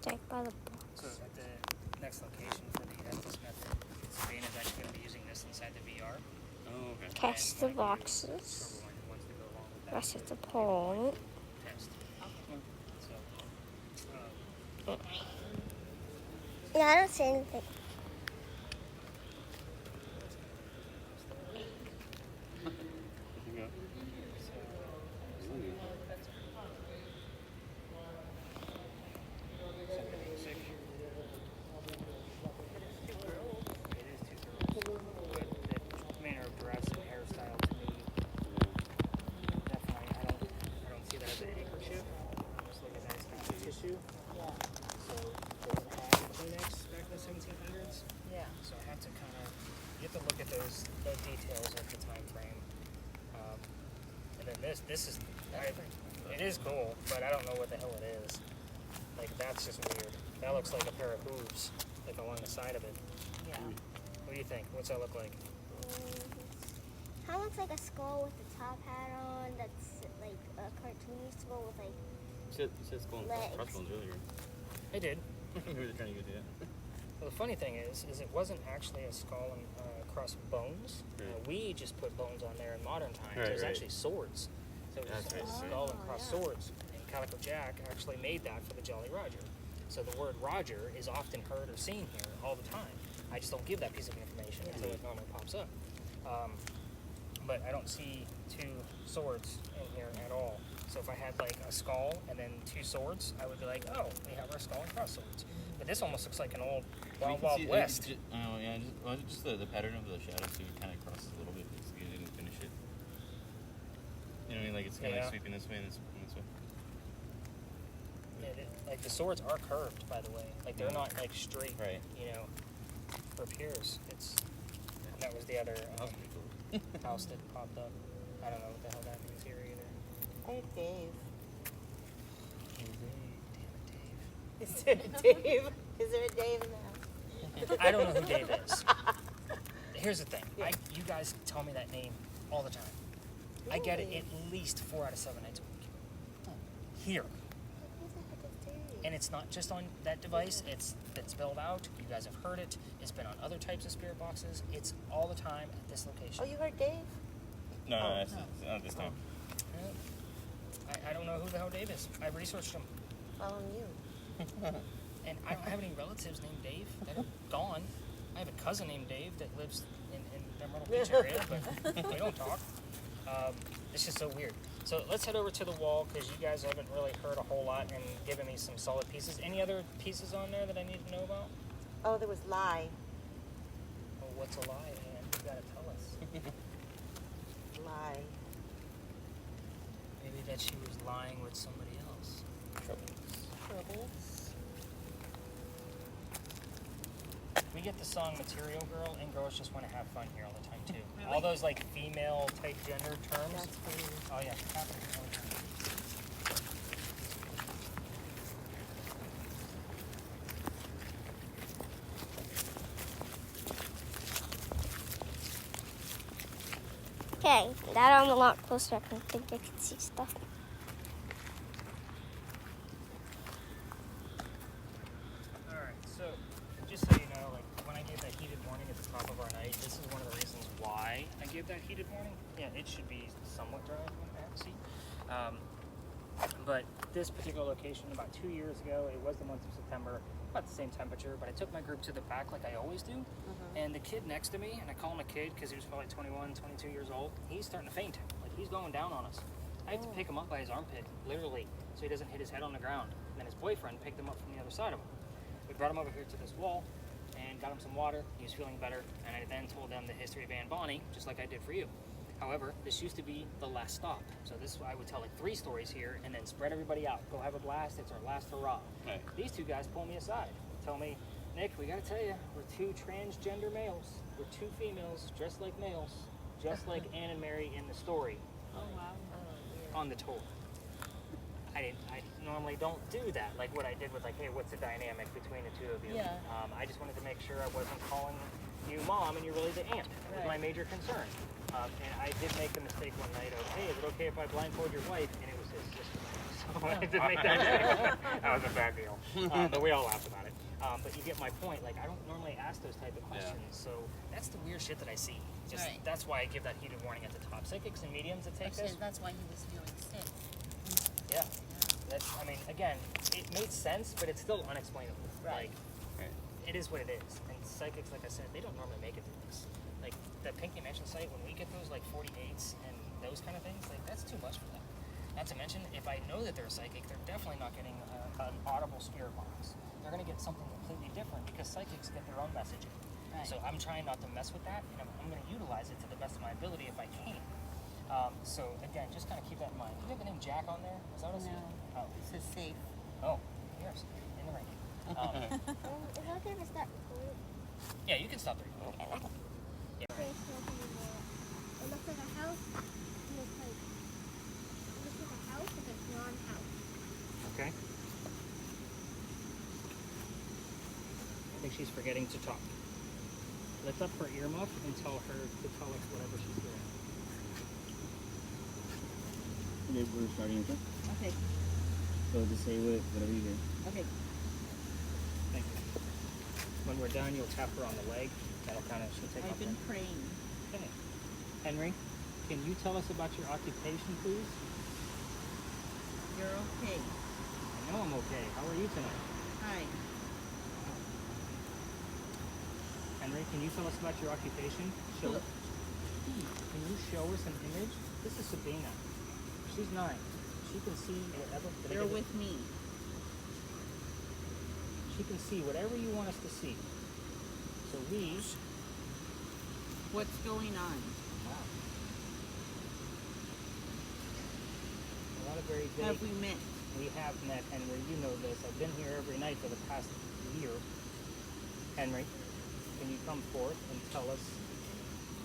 [SPEAKER 4] Check by the
[SPEAKER 1] So at the next location for the this method, Savannah's actually going to be using this inside the VR.
[SPEAKER 2] Oh, okay.
[SPEAKER 4] Test the boxes.
[SPEAKER 1] Everyone wants to go along with that.
[SPEAKER 4] Rest of the pole.
[SPEAKER 1] Test. So,
[SPEAKER 4] Yeah, I don't see anything.
[SPEAKER 2] You can go. Ooh.
[SPEAKER 1] something music. It is two girls. But the manner of dress and hairstyle to me, definitely, I don't see that as a handkerchief. I just look at that as kind of a tissue.
[SPEAKER 6] Yeah.
[SPEAKER 1] So they didn't have Kleenex back in the 1700s.
[SPEAKER 6] Yeah.
[SPEAKER 1] So I have to kind of, you have to look at those details of the time frame. And then this is, it is cool, but I don't know what the hell it is. Like, that's just weird. That looks like a pair of hooves, like along the side of it.
[SPEAKER 6] Yeah.
[SPEAKER 1] What do you think? What's that look like?
[SPEAKER 4] Kind of looks like a skull with a top hat on. That's like a cartoony skull with like.
[SPEAKER 2] You said skull and
[SPEAKER 4] Legs.
[SPEAKER 2] crossbones earlier.
[SPEAKER 1] I did.
[SPEAKER 2] We were trying to get to that.
[SPEAKER 1] Well, the funny thing is it wasn't actually a skull and cross bones.
[SPEAKER 2] Right.
[SPEAKER 1] We just put bones on there in modern times.
[SPEAKER 2] Right,
[SPEAKER 1] it was
[SPEAKER 2] right.
[SPEAKER 1] actually swords. So it was
[SPEAKER 2] That's
[SPEAKER 1] just
[SPEAKER 2] right.
[SPEAKER 1] a skull and cross swords. And Calico Jack actually made that for the Jolly Roger. So the word Roger is often heard or seen here all the time. I just don't give that piece of information until it normally pops up. But I don't see two swords in here at all. So if I had like a skull and then two swords, I would be like, oh, we have our skull and cross swords. But this almost looks like an old Wild Wild West.
[SPEAKER 2] Oh yeah, just the pattern of the shadow, so it kind of crosses a little bit. Because you didn't finish it. You know what I mean? Like it's kind of
[SPEAKER 1] Yeah.
[SPEAKER 2] like sweeping this way and it's sweeping this way.
[SPEAKER 1] Like the swords are curved, by the way. Like they're not like straight.
[SPEAKER 2] Right.
[SPEAKER 1] You know, for piers. It's that was the other
[SPEAKER 2] That was pretty cool.
[SPEAKER 1] house that popped up. I don't know what the hell that means here either.
[SPEAKER 3] Hey, Dave.
[SPEAKER 1] Is there a Dave?
[SPEAKER 3] Is there a Dave in the house?
[SPEAKER 1] I don't know who Dave is. Here's the thing. You guys tell me that name all the time. I get it at least 4 out of 7 nights a week. Here. And it's not just on that device. It's spelled out. You guys have heard it. It's been on other types of spirit boxes. It's all the time at this location.
[SPEAKER 3] Oh, you heard Dave?
[SPEAKER 2] No, it's not this time.
[SPEAKER 1] I don't know who the hell Dave is. I researched him.
[SPEAKER 3] Following you.
[SPEAKER 1] And I don't have any relatives named Dave that are gone. I have a cousin named Dave that lives in the Myrtle Beach area, but we don't talk. It's just so weird. So let's head over to the wall because you guys haven't really heard a whole lot and given me some solid pieces. Any other pieces on there that I need to know about?
[SPEAKER 3] Oh, there was lie.
[SPEAKER 1] Oh, what's a lie, Ann? You gotta tell us.
[SPEAKER 3] Lie.
[SPEAKER 1] Maybe that she was lying with somebody else.
[SPEAKER 3] Troubles.
[SPEAKER 1] We get the song Material Girl, and girls just want to have fun here all the time, too. All those, like, female type gender terms.
[SPEAKER 3] That's funny.
[SPEAKER 1] Oh, yeah. Happens all the time.
[SPEAKER 4] Okay, that I'm a lot closer. I can think I can see stuff.
[SPEAKER 1] Alright, so just so you know, like when I gave that heated warning at the top of our night, this is one of the reasons why I gave that heated warning. Yeah, it should be somewhat dry from that seat. But this particular location, about 2 years ago, it was the month of September, about the same temperature, but I took my group to the back like I always do, and the kid next to me, and I call him a kid because he was probably 21, 22 years old, he's starting to faint. Like he's going down on us. I had to pick him up by his armpit, literally, so he doesn't hit his head on the ground. And then his boyfriend picked him up from the other side of him. We brought him over here to this wall and got him some water. He was feeling better, and I then told them the history of Aunt Bonnie, just like I did for you. However, this used to be the last stop. So this, I would tell like 3 stories here and then spread everybody out. Go have a blast. It's our last hurrah.
[SPEAKER 2] Right.
[SPEAKER 1] These 2 guys pull me aside. Tell me, Nick, we got to tell you, we're 2 transgender males. We're 2 females dressed like males, just like Ann and Mary in the story
[SPEAKER 6] Oh, wow.
[SPEAKER 1] on the tour. I normally don't do that, like what I did with like, hey, what's the dynamic between the 2 of you?
[SPEAKER 6] Yeah.
[SPEAKER 1] I just wanted to make sure I wasn't calling you mom and you're really the aunt. That was my major concern. And I did make the mistake one night of, hey, is it okay if I blindfold your wife? And it was his sister. So I did make that mistake. That was a bad deal. But we all laughed about it. But you get my point. Like, I don't normally ask those type of questions. So that's the weird shit that I see. Just
[SPEAKER 6] Right.
[SPEAKER 1] That's why I give that heated warning at the top. Psychics and mediums that take this.
[SPEAKER 6] That's why he was feeling sick.
[SPEAKER 1] Yeah. That's, I mean, again, it made sense, but it's still unexplainable.
[SPEAKER 6] Right.
[SPEAKER 1] Like, it is what it is. And psychics, like I said, they don't normally make it through this. Like, the Pink Dimension site, when we get those, like, 48s and those kind of things, like, that's too much for them. Not to mention, if I know that they're a psychic, they're definitely not getting an audible spirit box. They're going to get something completely different because psychics get their own messaging.
[SPEAKER 6] Right.
[SPEAKER 1] So I'm trying not to mess with that, and I'm going to utilize it to the best of my ability if I can. So, again, just kind of keep that in mind. Do you have the name Jack on there? Is that what it
[SPEAKER 6] No.
[SPEAKER 1] says? Oh.
[SPEAKER 6] It says safe.
[SPEAKER 1] Oh, yes, in the ring.
[SPEAKER 4] Is it okay if I start recording?
[SPEAKER 1] Yeah, you can stop the recording.
[SPEAKER 4] Okay.
[SPEAKER 1] Yeah.
[SPEAKER 4] It looks like a house. It looks like a house with a non-house.
[SPEAKER 1] Okay. I think she's forgetting to talk. Lift up her earmuff and tell her to tell us whatever she's doing.
[SPEAKER 2] Okay, we're starting again.
[SPEAKER 6] Okay.
[SPEAKER 2] So just say whatever you hear.
[SPEAKER 6] Okay.
[SPEAKER 1] Thank you. When we're done, you'll tap her on the leg. That'll kind of, she'll take
[SPEAKER 6] I've
[SPEAKER 1] off.
[SPEAKER 6] been praying.
[SPEAKER 1] Okay. Henry, can you tell us about your occupation, please?
[SPEAKER 6] You're okay.
[SPEAKER 1] I know I'm okay. How are you tonight?
[SPEAKER 6] Hi.
[SPEAKER 1] Henry, can you tell us about your occupation? Show. Can you show us an image? This is Sabina. She's 9. She can see whatever.
[SPEAKER 6] You're with me.
[SPEAKER 1] She can see whatever you want us to see. So we.
[SPEAKER 6] What's going on?
[SPEAKER 1] not a very big.
[SPEAKER 6] Have we met?
[SPEAKER 1] We have met, Henry. You know this. I've been here every night for the past year. Henry, can you come forth and tell us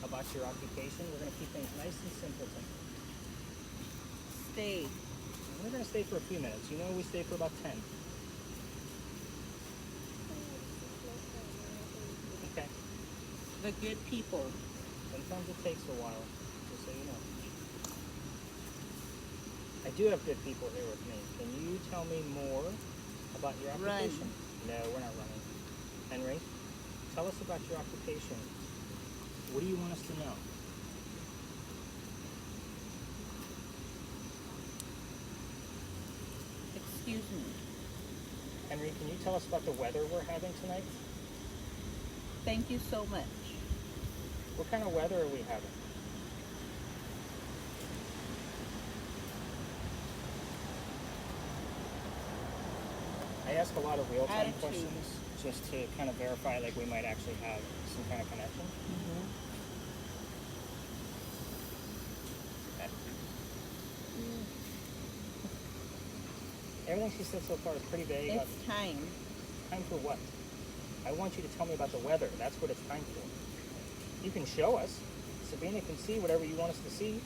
[SPEAKER 1] about your occupation? We're going to keep things nice and simple tonight.
[SPEAKER 6] Stay.
[SPEAKER 1] We're going to stay for a few minutes. You know we stay for about 10. Okay.
[SPEAKER 6] The good people.
[SPEAKER 1] Sometimes it takes a while, just so you know. I do have good people here with me. Can you tell me more about your occupation? No, we're not running. Henry, tell us about your occupation. What do you want us to know?
[SPEAKER 6] Excuse me.
[SPEAKER 1] Henry, can you tell us about the weather we're having tonight?
[SPEAKER 6] Thank you so much.
[SPEAKER 1] What kind of weather are we having? I ask a lot of real-time
[SPEAKER 6] Attitude.
[SPEAKER 1] questions just to kind of verify like we might actually have some kind of connection. Okay. Everything she said so far is pretty vague.
[SPEAKER 6] It's time.
[SPEAKER 1] Time for what? I want you to tell me about the weather. That's what it's time for. You can show us. Sabina can see whatever you want us to see.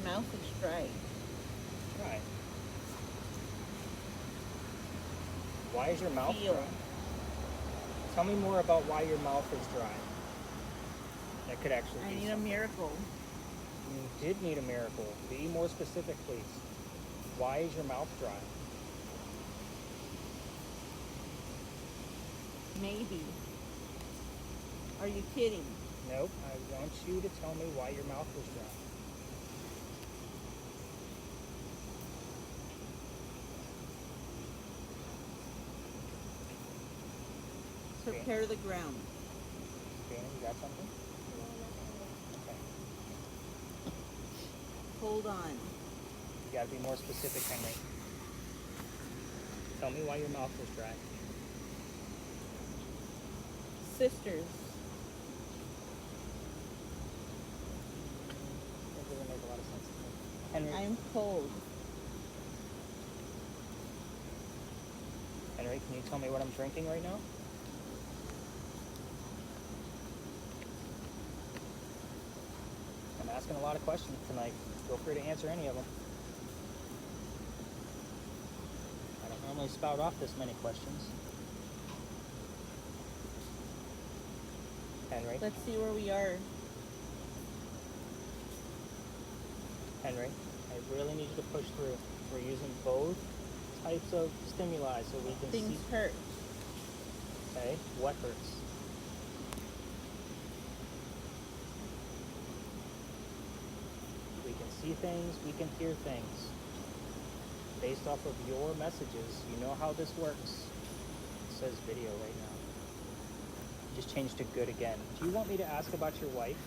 [SPEAKER 6] Mouth is dry.
[SPEAKER 1] Right. Why is your mouth
[SPEAKER 6] Feel.
[SPEAKER 1] dry? Tell me more about why your mouth is dry. That could actually
[SPEAKER 6] I
[SPEAKER 1] be
[SPEAKER 6] need a
[SPEAKER 1] something.
[SPEAKER 6] miracle.
[SPEAKER 1] You did need a miracle. Be more specific, please. Why is your mouth dry?
[SPEAKER 6] Maybe. Are you kidding?
[SPEAKER 1] Nope. I want you to tell me why your mouth was dry.
[SPEAKER 6] Prepare the ground.
[SPEAKER 1] Dana, you got something? Okay.
[SPEAKER 6] Hold on.
[SPEAKER 1] You gotta be more specific, Henry. Tell me why your mouth was dry.
[SPEAKER 6] Sisters.
[SPEAKER 1] That doesn't make a lot of sense to me. Henry,
[SPEAKER 6] I'm cold.
[SPEAKER 1] Henry, can you tell me what I'm drinking right now? I'm asking a lot of questions tonight. Feel free to answer any of them. I don't normally spout off this many questions. Henry,
[SPEAKER 6] Let's see where we are.
[SPEAKER 1] Henry, I really need you to push through. We're using both types of stimuli so we can
[SPEAKER 6] Things
[SPEAKER 1] see.
[SPEAKER 6] hurt.
[SPEAKER 1] Okay, what hurts? We can see things, we can hear things. Based off of your messages, you know how this works. It says video right now. Just changed to good again. Do you want me to ask about your wife?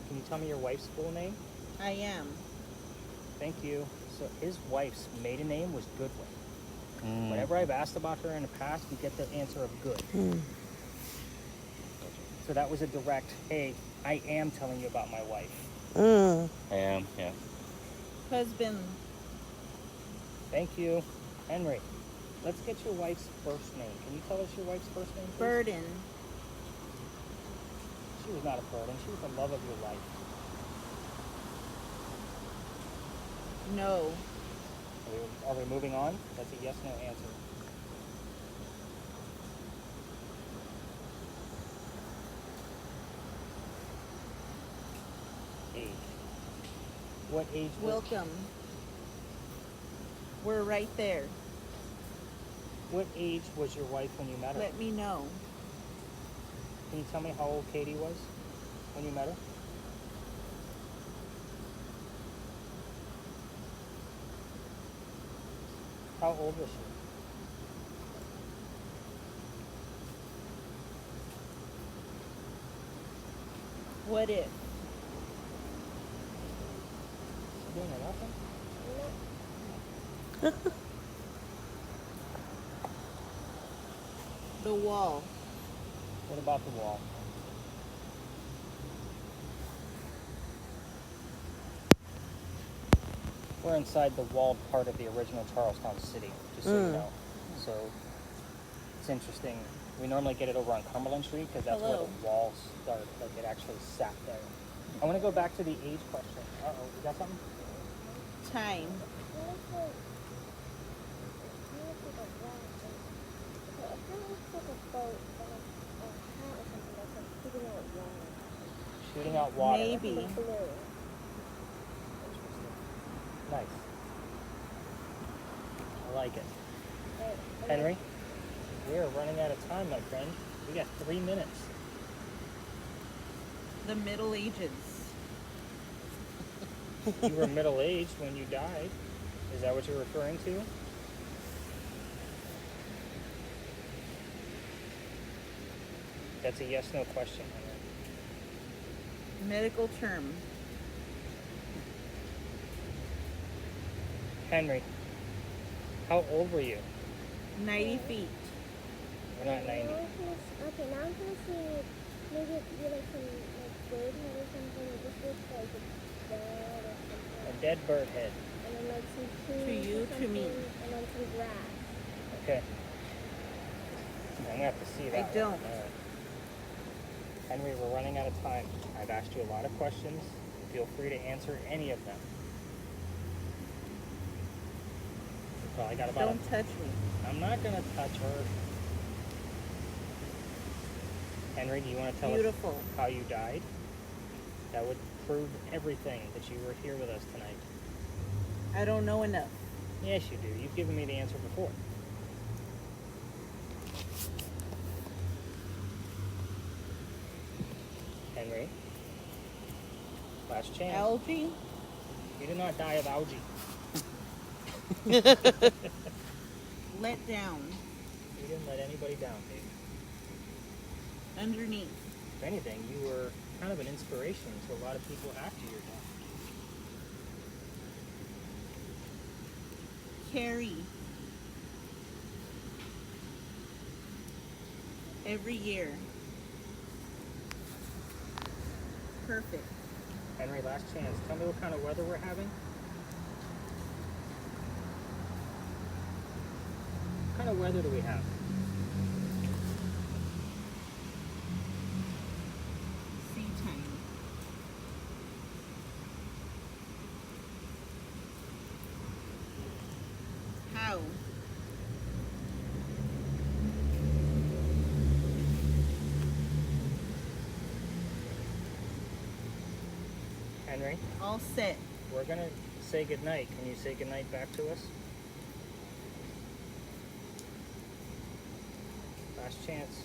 [SPEAKER 1] Can you tell me your wife's full name?
[SPEAKER 6] I am.
[SPEAKER 1] Thank you. So his wife's maiden name was Goodwin. Whenever I've asked about her in the past, we get the answer of good. So that was a direct, hey, I am telling you about my wife.
[SPEAKER 2] I am, yeah.
[SPEAKER 6] Husband.
[SPEAKER 1] Thank you. Henry, let's get your wife's first name. Can you tell us your wife's first name, please?
[SPEAKER 6] Burden.
[SPEAKER 1] She was not a burden. She was the love of your life.
[SPEAKER 6] No.
[SPEAKER 1] Are we moving on? That's a yes-no answer. Age. What age was
[SPEAKER 6] Welcome. We're right there.
[SPEAKER 1] What age was your wife when you met her?
[SPEAKER 6] Let me know.
[SPEAKER 1] Can you tell me how old Katie was when you met her? How old was she?
[SPEAKER 6] What if?
[SPEAKER 1] She doing nothing?
[SPEAKER 6] The wall.
[SPEAKER 1] What about the wall? We're inside the walled part of the original Charlestown city, just so you know. So it's interesting. We normally get it over on Cumberland Street because that's where
[SPEAKER 6] Hello.
[SPEAKER 1] the walls start. Like it actually sat there. I want to go back to the age question. Uh oh, you got something?
[SPEAKER 6] Time.
[SPEAKER 1] Shooting out water.
[SPEAKER 6] Maybe.
[SPEAKER 1] Nice. I like it. Henry, we are running out of time, my friend. We got 3 minutes.
[SPEAKER 6] The Middle Ages.
[SPEAKER 1] You were middle-aged when you died. Is that what you're referring to? That's a yes/no question, Henry.
[SPEAKER 6] Medical term.
[SPEAKER 1] Henry, how old were you?
[SPEAKER 6] 90 feet.
[SPEAKER 1] We're not 90.
[SPEAKER 4] Okay, now I'm gonna see maybe it could be like some like bird head or something. It just looks like it's dead or something.
[SPEAKER 1] A dead bird head.
[SPEAKER 4] And then like some trees
[SPEAKER 6] To you,
[SPEAKER 4] or
[SPEAKER 6] to me.
[SPEAKER 4] something, and then some grass.
[SPEAKER 1] Okay. I'm gonna have to see that. one.
[SPEAKER 6] don't.
[SPEAKER 1] All right. Henry, we're running out of time. I've asked you a lot of questions. Feel free to answer any of them. Well, I got about.
[SPEAKER 6] Don't touch me.
[SPEAKER 1] I'm not gonna touch her. Henry, do you want to tell
[SPEAKER 6] Beautiful.
[SPEAKER 1] us how you died? That would prove everything that you were here with us tonight.
[SPEAKER 6] I don't know enough.
[SPEAKER 1] Yes, you do. You've given me the answer before. Henry, last chance.
[SPEAKER 6] Algae?
[SPEAKER 1] You did not die of algae.
[SPEAKER 6] Let down.
[SPEAKER 1] You didn't let anybody down, babe.
[SPEAKER 6] Underneath.
[SPEAKER 1] If anything, you were kind of an inspiration to a lot of people after your death.
[SPEAKER 6] Carry. Every year. Perfect.
[SPEAKER 1] Henry, last chance. Tell me what kind of weather we're having. What kind of weather do we have?
[SPEAKER 6] Sea time. How?
[SPEAKER 1] Henry,
[SPEAKER 6] All set.
[SPEAKER 1] we're gonna say goodnight. Can you say goodnight back to us? Last chance.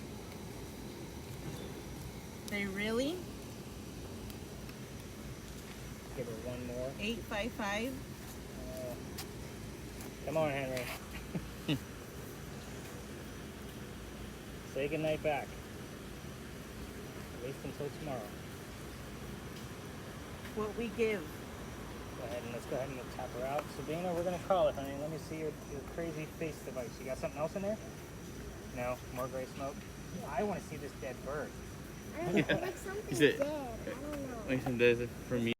[SPEAKER 6] They really?
[SPEAKER 1] Give her one more.
[SPEAKER 6] 855.
[SPEAKER 1] Come on, Henry. Say goodnight back. At least until tomorrow.
[SPEAKER 6] What we give.
[SPEAKER 1] Let's go ahead and tap her out. Sabina, we're gonna call it, honey. Let me see your crazy face device. You got something else in there? No? More gray smoke? I want to see this dead bird.
[SPEAKER 4] I don't know, like something
[SPEAKER 2] Is it-
[SPEAKER 4] dead. I don't know.
[SPEAKER 2] Like some days for me.